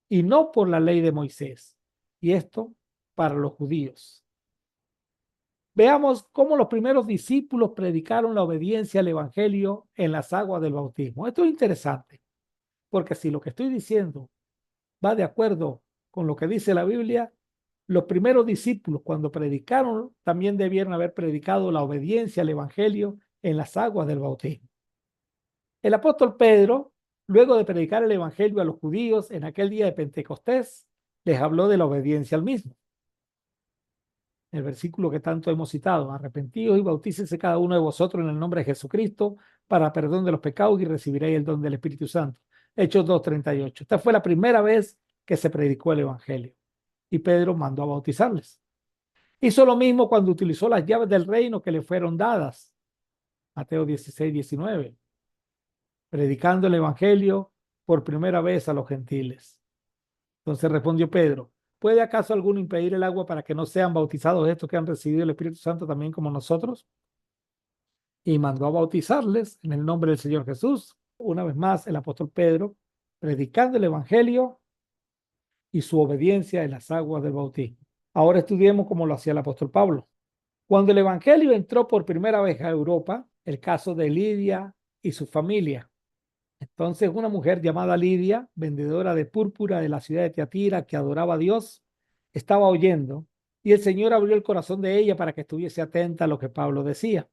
y no por la ley de Moisés. Y esto para los judíos. Veamos cómo los primeros discípulos predicaron la obediencia al Evangelio en las aguas del bautismo. Esto es interesante, porque si lo que estoy diciendo va de acuerdo con lo que dice la Biblia, los primeros discípulos cuando predicaron también debieron haber predicado la obediencia al Evangelio en las aguas del bautismo. El apóstol Pedro, luego de predicar el Evangelio a los judíos en aquel día de Pentecostés, les habló de la obediencia al mismo. El versículo que tanto hemos citado: arrepentíos y bautícese cada uno de vosotros en el nombre de Jesucristo para perdón de los pecados y recibiréis el don del Espíritu Santo. Hechos 2:38. Esta fue la primera vez que se predicó el Evangelio y Pedro mandó a bautizarles. Hizo lo mismo cuando utilizó las llaves del reino que le fueron dadas. Mateo 16:19. Predicando el Evangelio por primera vez a los gentiles. Entonces respondió Pedro: ¿puede acaso alguno impedir el agua para que no sean bautizados estos que han recibido el Espíritu Santo también como nosotros? Y mandó a bautizarles en el nombre del Señor Jesús. Una vez más, el apóstol Pedro, predicando el Evangelio y su obediencia en las aguas del bautismo. Ahora estudiemos cómo lo hacía el apóstol Pablo. Cuando el Evangelio entró por primera vez a Europa, el caso de Lidia y su familia. Entonces una mujer llamada Lidia, vendedora de púrpura de la ciudad de Tiatira, que adoraba a Dios, estaba oyendo, y el Señor abrió el corazón de ella para que estuviese atenta a lo que Pablo decía.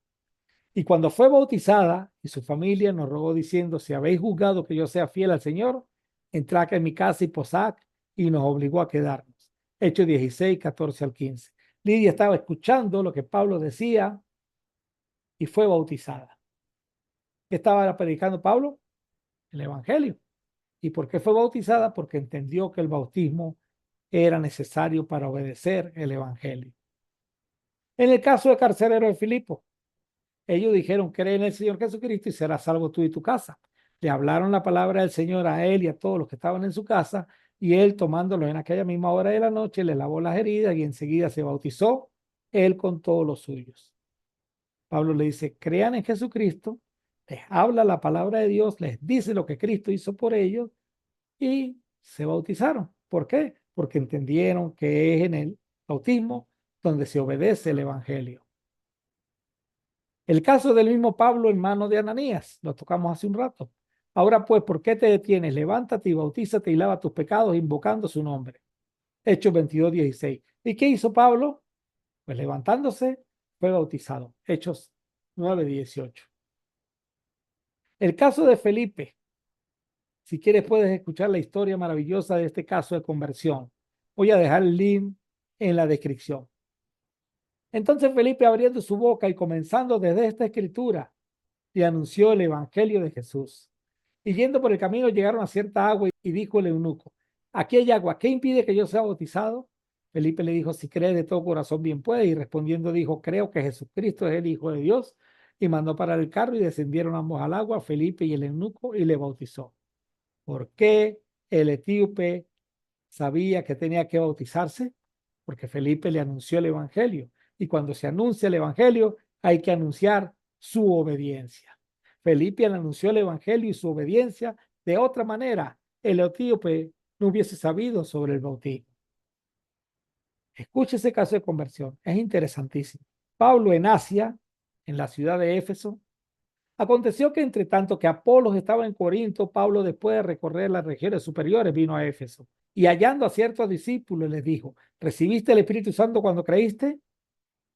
Y cuando fue bautizada y su familia nos rogó diciendo: si habéis juzgado que yo sea fiel al Señor, entrad en mi casa y posad, y nos obligó a quedarnos. Hechos 16, 14 al 15. Lidia estaba escuchando lo que Pablo decía y fue bautizada. ¿Qué estaba predicando Pablo? El Evangelio. ¿Y por qué fue bautizada? Porque entendió que el bautismo era necesario para obedecer el Evangelio. En el caso del carcelero de Filipo, ellos dijeron: cree en el Señor Jesucristo y serás salvo tú y tu casa. Le hablaron la palabra del Señor a él y a todos los que estaban en su casa, y él, tomándolo en aquella misma hora de la noche, le lavó las heridas y enseguida se bautizó, él con todos los suyos. Pablo le dice: crean en Jesucristo, les habla la palabra de Dios, les dice lo que Cristo hizo por ellos y se bautizaron. ¿Por qué? Porque entendieron que es en el bautismo donde se obedece el Evangelio. El caso del mismo Pablo en manos de Ananías, lo tocamos hace un rato. Ahora pues, ¿por qué te detienes? Levántate y bautízate y lava tus pecados invocando su nombre. Hechos 22:16. ¿Y qué hizo Pablo? Pues levantándose, fue bautizado. Hechos 9:18. El caso de Felipe, Si quieres, puedes escuchar la historia maravillosa de este caso de conversión. Voy a dejar el link en la descripción. Entonces Felipe, abriendo su boca y comenzando desde esta escritura, le anunció el evangelio de Jesús. Y yendo por el camino llegaron a cierta agua y dijo el eunuco: aquí hay agua, ¿qué impide que yo sea bautizado? Felipe le dijo: si cree de todo corazón, bien puede. Y respondiendo dijo: creo que Jesucristo es el Hijo de Dios. Y mandó parar el carro y descendieron ambos al agua, Felipe y el eunuco, y le bautizó. ¿Por qué el etíope sabía que tenía que bautizarse? Porque Felipe le anunció el evangelio. Y cuando se anuncia el evangelio, hay que anunciar su obediencia. Felipe le anunció el evangelio y su obediencia. De otra manera, el etíope no hubiese sabido sobre el bautismo. Escuche ese caso de conversión, es interesantísimo. Pablo en Asia, en la ciudad de Éfeso, aconteció que entre tanto que Apolos estaba en Corinto, Pablo, después de recorrer las regiones superiores, vino a Éfeso y hallando a ciertos discípulos les dijo: ¿recibiste el Espíritu Santo cuando creíste?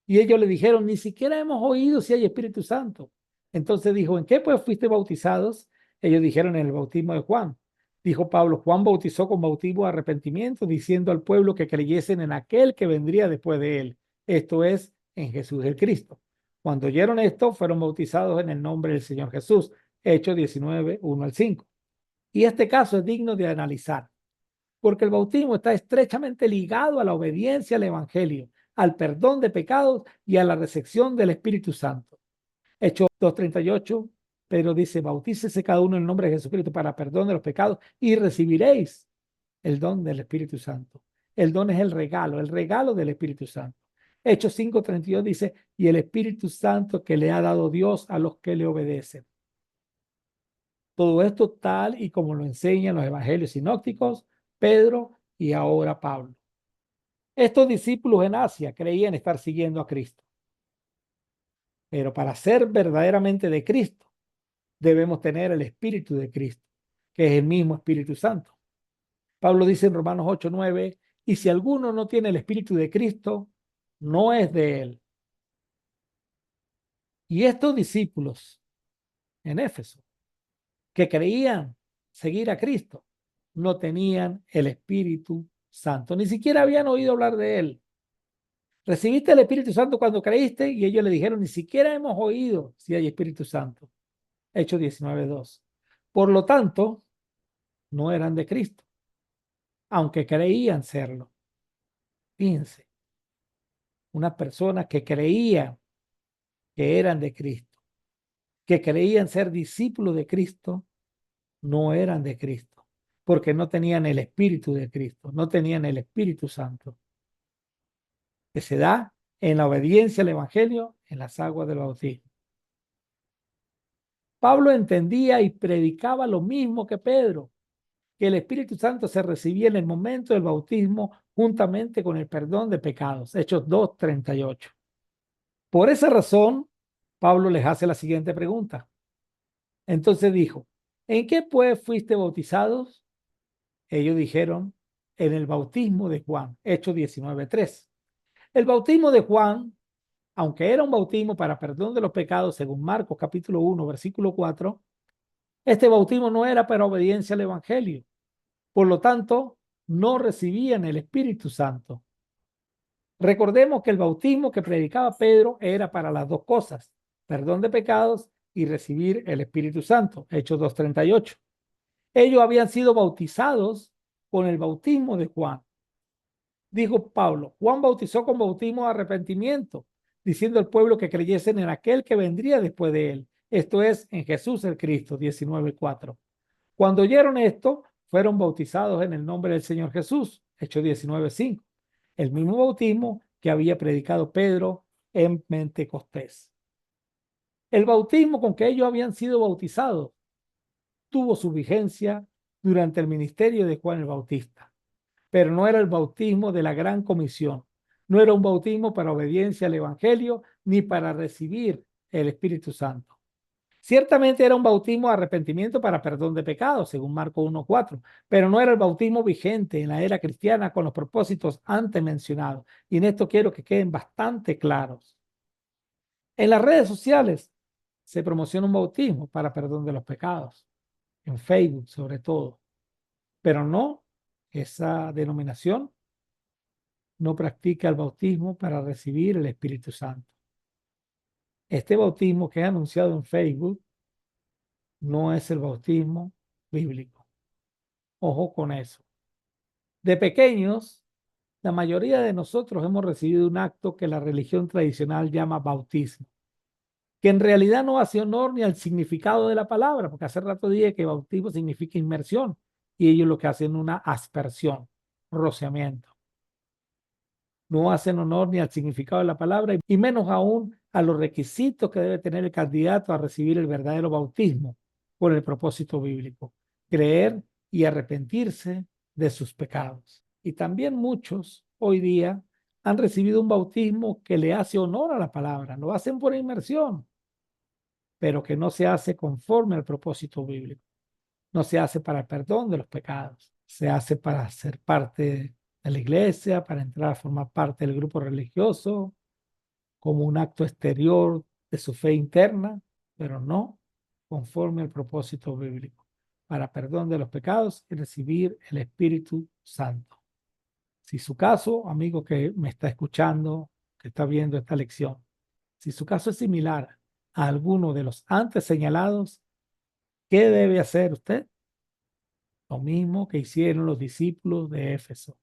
Y ellos le dijeron: ni siquiera hemos oído si hay Espíritu Santo. Entonces dijo: ¿en qué pues fuiste bautizados? Ellos dijeron: en el bautismo de Juan. Dijo Pablo: Juan bautizó con bautismo de arrepentimiento, diciendo al pueblo que creyesen en aquel que vendría después de él, esto es, en Jesús el Cristo. Cuando oyeron esto, fueron bautizados en el nombre del Señor Jesús. Hechos 19, 1 al 5. Y este caso es digno de analizar, porque el bautismo está estrechamente ligado a la obediencia al Evangelio, al perdón de pecados y a la recepción del Espíritu Santo. Hechos 2:38, Pedro dice: bautícese cada uno en el nombre de Jesucristo para perdón de los pecados y recibiréis el don del Espíritu Santo. El don es el regalo del Espíritu Santo. Hechos 5:32 dice: y el Espíritu Santo que le ha dado Dios a los que le obedecen. Todo esto tal y como lo enseñan los evangelios sinópticos, Pedro y ahora Pablo. Estos discípulos en Asia creían estar siguiendo a Cristo, pero para ser verdaderamente de Cristo, debemos tener el Espíritu de Cristo, que es el mismo Espíritu Santo. Pablo dice en Romanos 8:9, y si alguno no tiene el Espíritu de Cristo, no es de él. Y estos discípulos en Éfeso, que creían seguir a Cristo, no tenían el Espíritu Santo, ni siquiera habían oído hablar de él. Recibiste el Espíritu Santo cuando creíste, y ellos le dijeron: ni siquiera hemos oído si hay Espíritu Santo. Hechos 19:2. Por lo tanto, no eran de Cristo, aunque creían serlo. Fíjense, una persona que creía que eran de Cristo, que creían ser discípulos de Cristo, no eran de Cristo, porque no tenían el Espíritu de Cristo, no tenían el Espíritu Santo, que se da en la obediencia al Evangelio, en las aguas del bautismo. Pablo entendía y predicaba lo mismo que Pedro, que el Espíritu Santo se recibía en el momento del bautismo juntamente con el perdón de pecados. Hechos 2:38. Por esa razón, Pablo les hace la siguiente pregunta. Entonces dijo: ¿en qué pues fuiste bautizados? Ellos dijeron: en el bautismo de Juan. Hechos 19:3. El bautismo de Juan, aunque era un bautismo para perdón de los pecados, según Marcos capítulo 1, versículo 4, este bautismo no era para obediencia al Evangelio. Por lo tanto, no recibían el Espíritu Santo. Recordemos que el bautismo que predicaba Pedro era para las dos cosas: perdón de pecados y recibir el Espíritu Santo. Hechos 2:38. Ellos habían sido bautizados con el bautismo de Juan. Dijo Pablo: Juan bautizó con bautismo de arrepentimiento, diciendo al pueblo que creyesen en aquel que vendría después de él, esto es, en Jesús el Cristo. 19:4. Cuando oyeron esto, fueron bautizados en el nombre del Señor Jesús. Hechos 19:5. El mismo bautismo que había predicado Pedro en Pentecostés. El bautismo con que ellos habían sido bautizados tuvo su vigencia durante el ministerio de Juan el Bautista, pero no era el bautismo de la gran comisión. No era un bautismo para obediencia al Evangelio ni para recibir el Espíritu Santo. Ciertamente era un bautismo de arrepentimiento para perdón de pecados, según Marcos 1:4, pero no era el bautismo vigente en la era cristiana con los propósitos antes mencionados. Y en esto quiero que queden bastante claros. En las redes sociales se promociona un bautismo para perdón de los pecados. en Facebook sobre todo, pero no, esa denominación no practica el bautismo para recibir el Espíritu Santo. Este bautismo que es anunciado en Facebook no es el bautismo bíblico. Ojo con eso. De pequeños, la mayoría de nosotros hemos recibido un acto que la religión tradicional llama bautismo, que en realidad no hace honor ni al significado de la palabra, porque hace rato dije que bautismo significa inmersión y ellos lo que hacen es una aspersión, rociamiento. No hacen honor ni al significado de la palabra y menos aún a los requisitos que debe tener el candidato a recibir el verdadero bautismo por el propósito bíblico: creer y arrepentirse de sus pecados. Y también muchos hoy día han recibido un bautismo que le hace honor a la palabra, lo hacen por inmersión, pero que no se hace conforme al propósito bíblico. No se hace para el perdón de los pecados, se hace para ser parte de la iglesia, para entrar a formar parte del grupo religioso, como un acto exterior de su fe interna, pero no conforme al propósito bíblico, para perdón de los pecados y recibir el Espíritu Santo. Si su caso, amigo que me está escuchando, que está viendo esta lección, si su caso es similar a alguno de los antes señalados, ¿qué debe hacer usted? Lo mismo que hicieron los discípulos de Éfeso.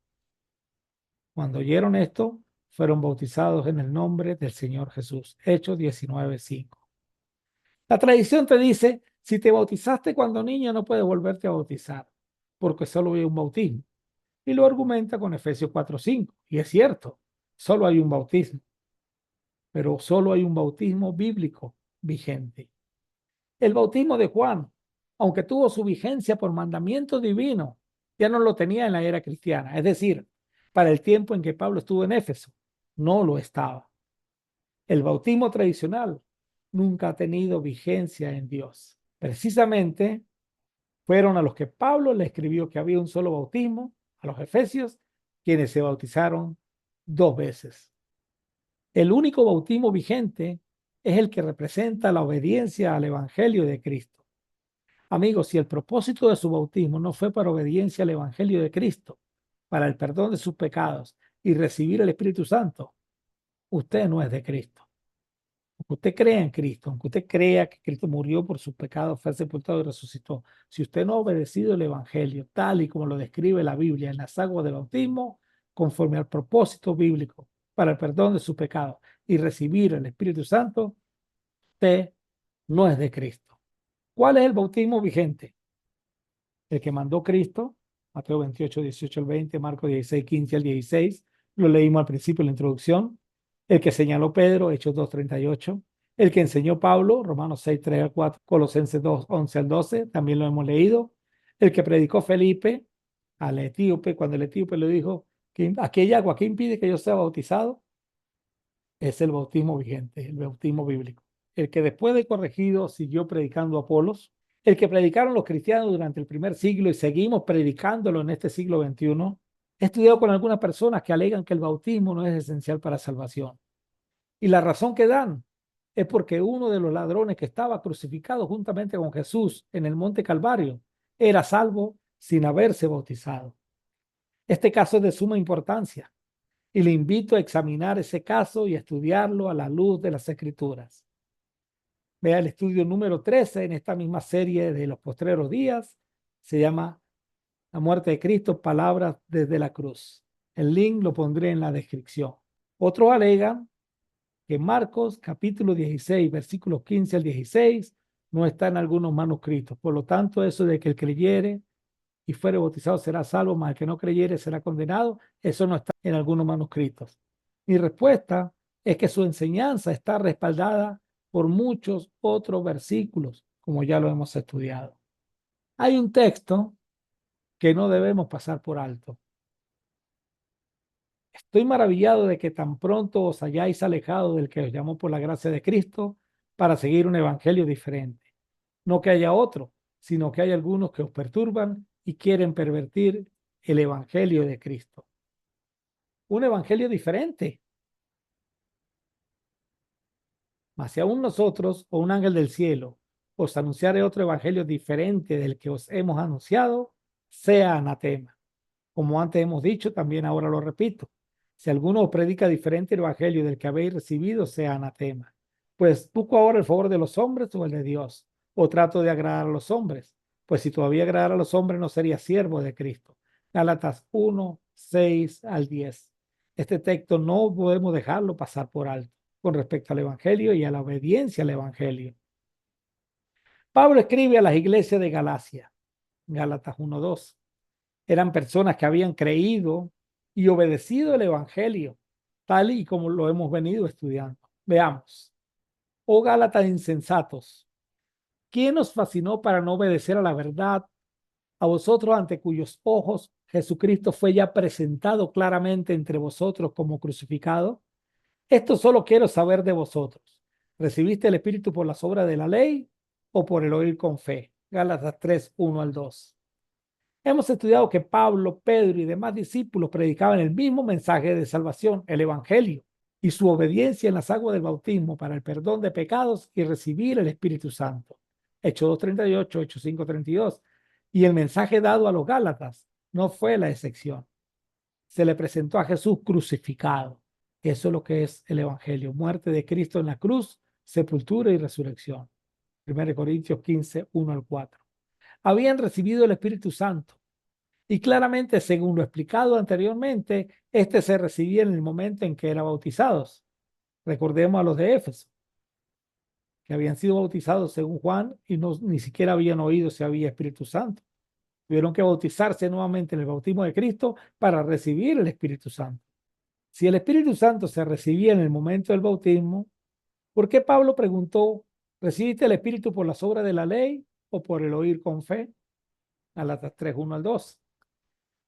Cuando oyeron esto, fueron bautizados en el nombre del Señor Jesús. Hechos 19:5. La tradición te dice, si te bautizaste cuando niño, no puedes volverte a bautizar, porque solo hay un bautismo. Y lo argumenta con Efesios 4:5. Y es cierto, solo hay un bautismo, pero solo hay un bautismo bíblico vigente. El bautismo de Juan, aunque tuvo su vigencia por mandamiento divino, ya no lo tenía en la era cristiana. Es decir, para el tiempo en que Pablo estuvo en Éfeso, no lo estaba. El bautismo tradicional nunca ha tenido vigencia en Dios. Precisamente fueron a los que Pablo le escribió que había un solo bautismo, a los efesios, quienes se bautizaron 2 veces. El único bautismo vigente es el que representa la obediencia al Evangelio de Cristo. Amigos, si el propósito de su bautismo no fue para obediencia al Evangelio de Cristo, para el perdón de sus pecados y recibir el Espíritu Santo, usted no es de Cristo. Aunque usted crea en Cristo, aunque usted crea que Cristo murió por sus pecados, fue sepultado y resucitó, si usted no ha obedecido el Evangelio tal y como lo describe la Biblia en las aguas del bautismo, conforme al propósito bíblico para el perdón de sus pecados y recibir el Espíritu Santo, usted no es de Cristo. ¿Cuál es el bautismo vigente? El que mandó Cristo, Mateo 28, 18 al 20, Marcos 16, 15 al 16, lo leímos al principio en la introducción. El que señaló Pedro, Hechos 2, 38. El que enseñó Pablo, Romanos 6, 3 al 4, Colosenses 2, 11 al 12, también lo hemos leído. El que predicó Felipe al etíope, cuando el etíope le dijo, aquí hay agua, ¿qué impide que yo sea bautizado? Es el bautismo vigente, el bautismo bíblico. El que después de corregido siguió predicando Apolos, el que predicaron los cristianos durante el primer siglo y seguimos predicándolo en este siglo XXI. He estudiado con algunas personas que alegan que el bautismo no es esencial para salvación. Y la razón que dan es porque uno de los ladrones que estaba crucificado juntamente con Jesús en el monte Calvario era salvo sin haberse bautizado. Este caso es de suma importancia y le invito a examinar ese caso y a estudiarlo a la luz de las Escrituras. Vea el estudio número 13 en esta misma serie de los postreros días. Se llama La muerte de Cristo, palabras desde la cruz. El link lo pondré en la descripción. Otros alegan que Marcos capítulo 16, versículos 15 al 16, no está en algunos manuscritos. Por lo tanto, eso de que el creyere y fuere bautizado será salvo, mas el que no creyere será condenado, eso no está en algunos manuscritos. Mi respuesta es que su enseñanza está respaldada por muchos otros versículos, como ya lo hemos estudiado. Hay un texto que no debemos pasar por alto. Estoy maravillado de que tan pronto os hayáis alejado del que os llamó por la gracia de Cristo para seguir un evangelio diferente. No que haya otro, sino que hay algunos que os perturban y quieren pervertir el evangelio de Cristo. Un evangelio diferente. Mas si aún nosotros o un ángel del cielo os anunciare otro evangelio diferente del que os hemos anunciado, sea anatema. Como antes hemos dicho, también ahora lo repito. Si alguno os predica diferente el evangelio del que habéis recibido, sea anatema. Pues busco ahora el favor de los hombres o el de Dios, o trato de agradar a los hombres. Pues si todavía agradara a los hombres, no sería siervo de Cristo. Gálatas 1, 6 al 10. Este texto no podemos dejarlo pasar por alto con respecto al evangelio y a la obediencia al evangelio. Pablo escribe a las iglesias de Galacia, Gálatas 1:2. Eran personas que habían creído y obedecido el evangelio, tal y como lo hemos venido estudiando. Veamos. Oh Gálatas insensatos, ¿quién os fascinó para no obedecer a la verdad? A vosotros ante cuyos ojos Jesucristo fue ya presentado claramente entre vosotros como crucificado. Esto solo quiero saber de vosotros. ¿Recibiste el Espíritu por las obras de la ley o por el oír con fe? Gálatas 3, 1 al 2. Hemos estudiado que Pablo, Pedro y demás discípulos predicaban el mismo mensaje de salvación, el Evangelio, y su obediencia en las aguas del bautismo para el perdón de pecados y recibir el Espíritu Santo. Hechos 2:38, Hechos 5:32. Y el mensaje dado a los Gálatas no fue la excepción. Se le presentó a Jesús crucificado. Eso es lo que es el Evangelio, muerte de Cristo en la cruz, sepultura y resurrección. 1 Corintios 15, 1 al 4. Habían recibido el Espíritu Santo y claramente, según lo explicado anteriormente, este se recibía en el momento en que eran bautizados. Recordemos a los de Éfeso, que habían sido bautizados según Juan y no, ni siquiera habían oído si había Espíritu Santo. Tuvieron que bautizarse nuevamente en el bautismo de Cristo para recibir el Espíritu Santo. Si el Espíritu Santo se recibía en el momento del bautismo, ¿por qué Pablo preguntó, ¿recibiste el Espíritu por las obras de la ley o por el oír con fe? Gálatas 3, 1 al 2.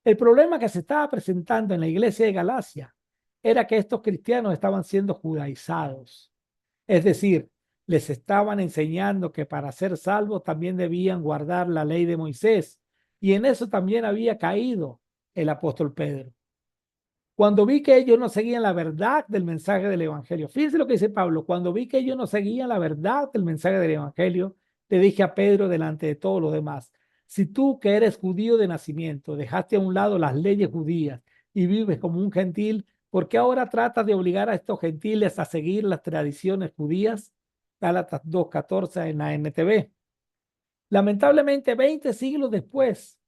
El problema que se estaba presentando en la iglesia de Galacia era que estos cristianos estaban siendo judaizados. Es decir, les estaban enseñando que para ser salvos también debían guardar la ley de Moisés. Y en eso también había caído el apóstol Pedro. Cuando vi que ellos no seguían la verdad del mensaje del Evangelio, fíjense lo que dice Pablo, cuando vi que ellos no seguían la verdad del mensaje del Evangelio, le dije a Pedro delante de todos los demás, si tú que eres judío de nacimiento, dejaste a un lado las leyes judías y vives como un gentil, ¿por qué ahora tratas de obligar a estos gentiles a seguir las tradiciones judías? Gálatas 2:14 en la NTV. Lamentablemente, 20 siglos después,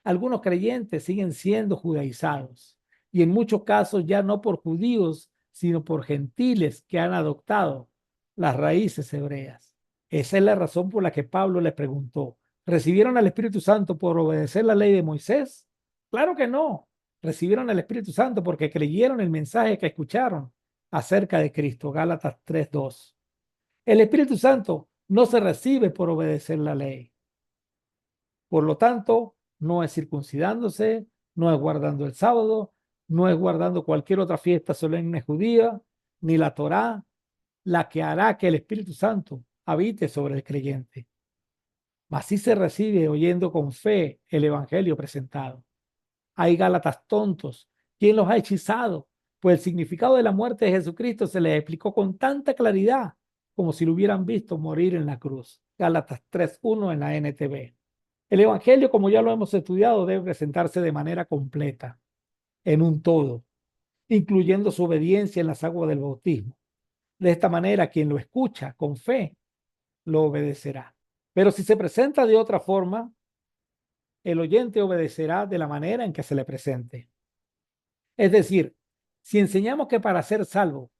algunos creyentes siguen siendo judaizados y en muchos casos ya no por judíos, sino por gentiles que han adoptado las raíces hebreas. Esa es la razón por la que Pablo les preguntó, ¿recibieron al Espíritu Santo por obedecer la ley de Moisés? Claro que no. Recibieron al Espíritu Santo porque creyeron el mensaje que escucharon acerca de Cristo. Gálatas 3:2. El Espíritu Santo no se recibe por obedecer la ley. Por lo tanto, no es circuncidándose, no es guardando el sábado, no es guardando cualquier otra fiesta solemne judía, ni la Torá, la que hará que el Espíritu Santo habite sobre el creyente. Mas sí se recibe oyendo con fe el evangelio presentado. Hay gálatas tontos. ¿Quién los ha hechizado? Pues el significado de la muerte de Jesucristo se les explicó con tanta claridad como si lo hubieran visto morir en la cruz. Gálatas 3:1 en la NTV. El evangelio, como ya lo hemos estudiado, debe presentarse de manera completa, en un todo, incluyendo su obediencia en las aguas del bautismo. De esta manera, quien lo escucha con fe, lo obedecerá. Pero si se presenta de otra forma, el oyente obedecerá de la manera en que se le presente. Es decir, si enseñamos que para ser salvo,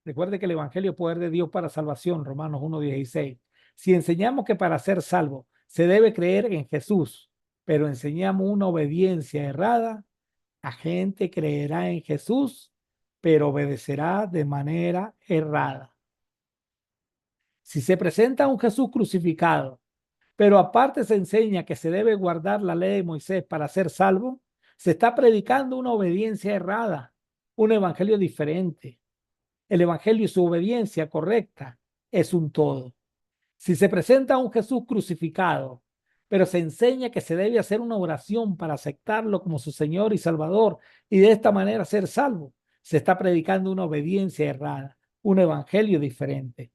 recuerde que el evangelio es poder de Dios para salvación, Romanos 1:16. Si enseñamos que para ser salvo se debe creer en Jesús, pero enseñamos una obediencia errada, la gente creerá en Jesús, pero obedecerá de manera errada. Si se presenta un Jesús crucificado, pero aparte se enseña que se debe guardar la ley de Moisés para ser salvo, se está predicando una obediencia errada, un evangelio diferente. El evangelio y su obediencia correcta es un todo. Si se presenta un Jesús crucificado, pero se enseña que se debe hacer una oración para aceptarlo como su Señor y Salvador y de esta manera ser salvo, se está predicando una obediencia errada, un evangelio diferente.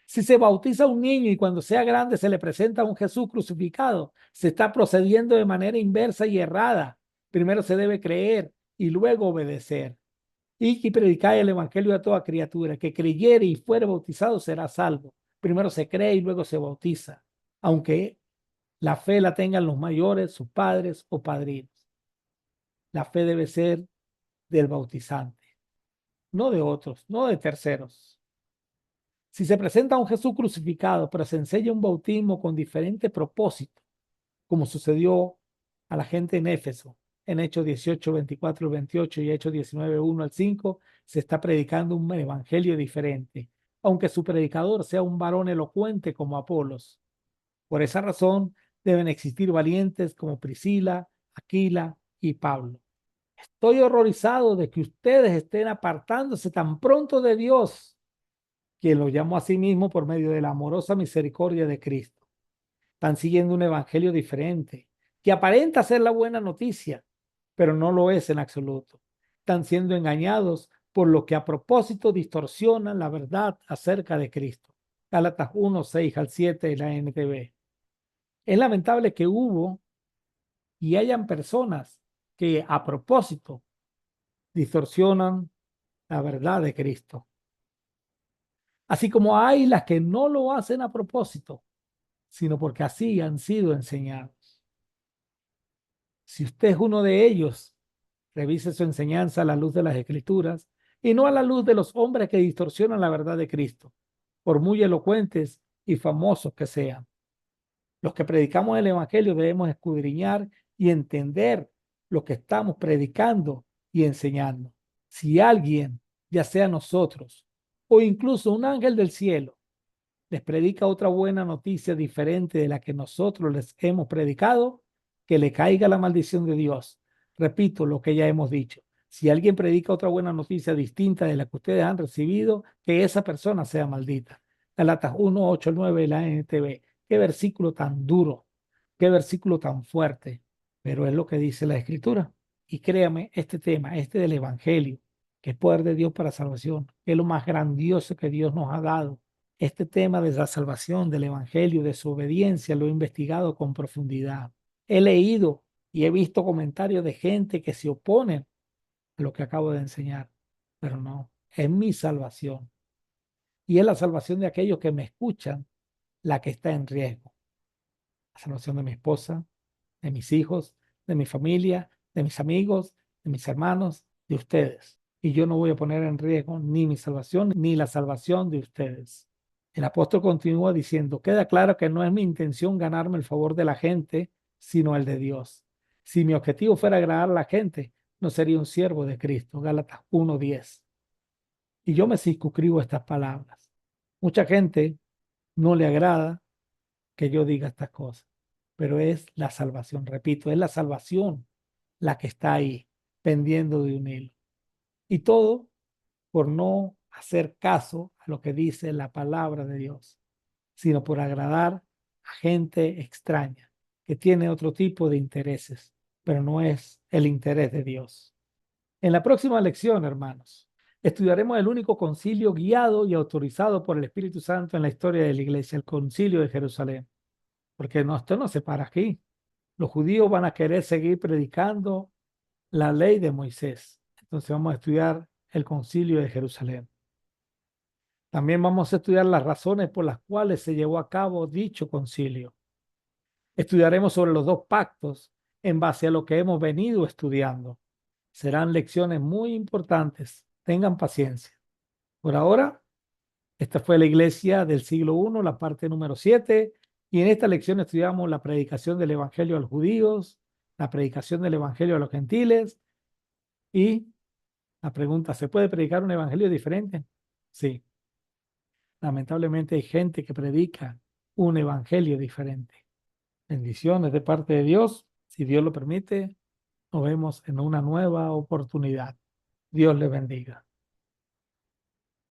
Si se bautiza un niño y cuando sea grande se le presenta un Jesús crucificado, se está procediendo de manera inversa y errada. Primero se debe creer y luego obedecer. Y predicar el evangelio a toda criatura. Que creyere y fuere bautizado será salvo. Primero se cree y luego se bautiza, aunque la fe la tengan los mayores, sus padres o padrinos. La fe debe ser del bautizante, no de otros, no de terceros. Si se presenta un Jesús crucificado, pero se enseña un bautismo con diferente propósito, como sucedió a la gente en Éfeso, en Hechos 18, 24 y 28 y Hechos 19, 1 al 5, se está predicando un evangelio diferente, aunque su predicador sea un varón elocuente como Apolos. Por esa razón, deben existir valientes como Priscila, Aquila y Pablo. Estoy horrorizado de que ustedes estén apartándose tan pronto de Dios, quien lo llamó a sí mismo por medio de la amorosa misericordia de Cristo. Están siguiendo un evangelio diferente, que aparenta ser la buena noticia, pero no lo es en absoluto. Están siendo engañados por lo que a propósito distorsionan la verdad acerca de Cristo. Gálatas 1, 6 al 7 de la NTV. Es lamentable que hubo y hayan personas que a propósito distorsionan la verdad de Cristo. Así como hay las que no lo hacen a propósito, sino porque así han sido enseñados. Si usted es uno de ellos, revise su enseñanza a la luz de las Escrituras y no a la luz de los hombres que distorsionan la verdad de Cristo, por muy elocuentes y famosos que sean. Los que predicamos el Evangelio debemos escudriñar y entender lo que estamos predicando y enseñando. Si alguien, ya sea nosotros o incluso un ángel del cielo, les predica otra buena noticia diferente de la que nosotros les hemos predicado, que le caiga la maldición de Dios. Repito lo que ya hemos dicho. Si alguien predica otra buena noticia distinta de la que ustedes han recibido, que esa persona sea maldita. Galatas 1, 8, 9 de la NTV. Qué versículo tan duro, qué versículo tan fuerte, pero es lo que dice la Escritura. Y créame, este tema, este del Evangelio, que es poder de Dios para salvación, que es lo más grandioso que Dios nos ha dado. Este tema de la salvación, del Evangelio, de su obediencia, lo he investigado con profundidad. He leído y he visto comentarios de gente que se oponen a lo que acabo de enseñar, pero no, es mi salvación. Y es la salvación de aquellos que me escuchan la que está en riesgo. La salvación de mi esposa, de mis hijos, de mi familia, de mis amigos, de mis hermanos, de ustedes. Y yo no voy a poner en riesgo ni mi salvación ni la salvación de ustedes. El apóstol continúa diciendo, queda claro que no es mi intención ganarme el favor de la gente, sino el de Dios. Si mi objetivo fuera agradar a la gente, no sería un siervo de Cristo. Gálatas 1:10. Y yo me circunscribo a estas palabras. Mucha gente no le agrada que yo diga estas cosas, pero es la salvación, repito, es la salvación la que está ahí, pendiendo de un hilo. Y todo por no hacer caso a lo que dice la palabra de Dios, sino por agradar a gente extraña, que tiene otro tipo de intereses, pero no es el interés de Dios. En la próxima lección, hermanos, estudiaremos el único concilio guiado y autorizado por el Espíritu Santo en la historia de la Iglesia, el Concilio de Jerusalén. Porque no, esto no se para aquí. Los judíos van a querer seguir predicando la ley de Moisés. Entonces vamos a estudiar el Concilio de Jerusalén. También vamos a estudiar las razones por las cuales se llevó a cabo dicho concilio. Estudiaremos sobre los dos pactos en base a lo que hemos venido estudiando. Serán lecciones muy importantes. Tengan paciencia. Por ahora, esta fue la iglesia del siglo I, la parte número 7. Y en esta lección estudiamos la predicación del evangelio a los judíos, la predicación del evangelio a los gentiles y la pregunta, ¿se puede predicar un evangelio diferente? Sí. Lamentablemente hay gente que predica un evangelio diferente. Bendiciones de parte de Dios. Si Dios lo permite, nos vemos en una nueva oportunidad. Dios les bendiga.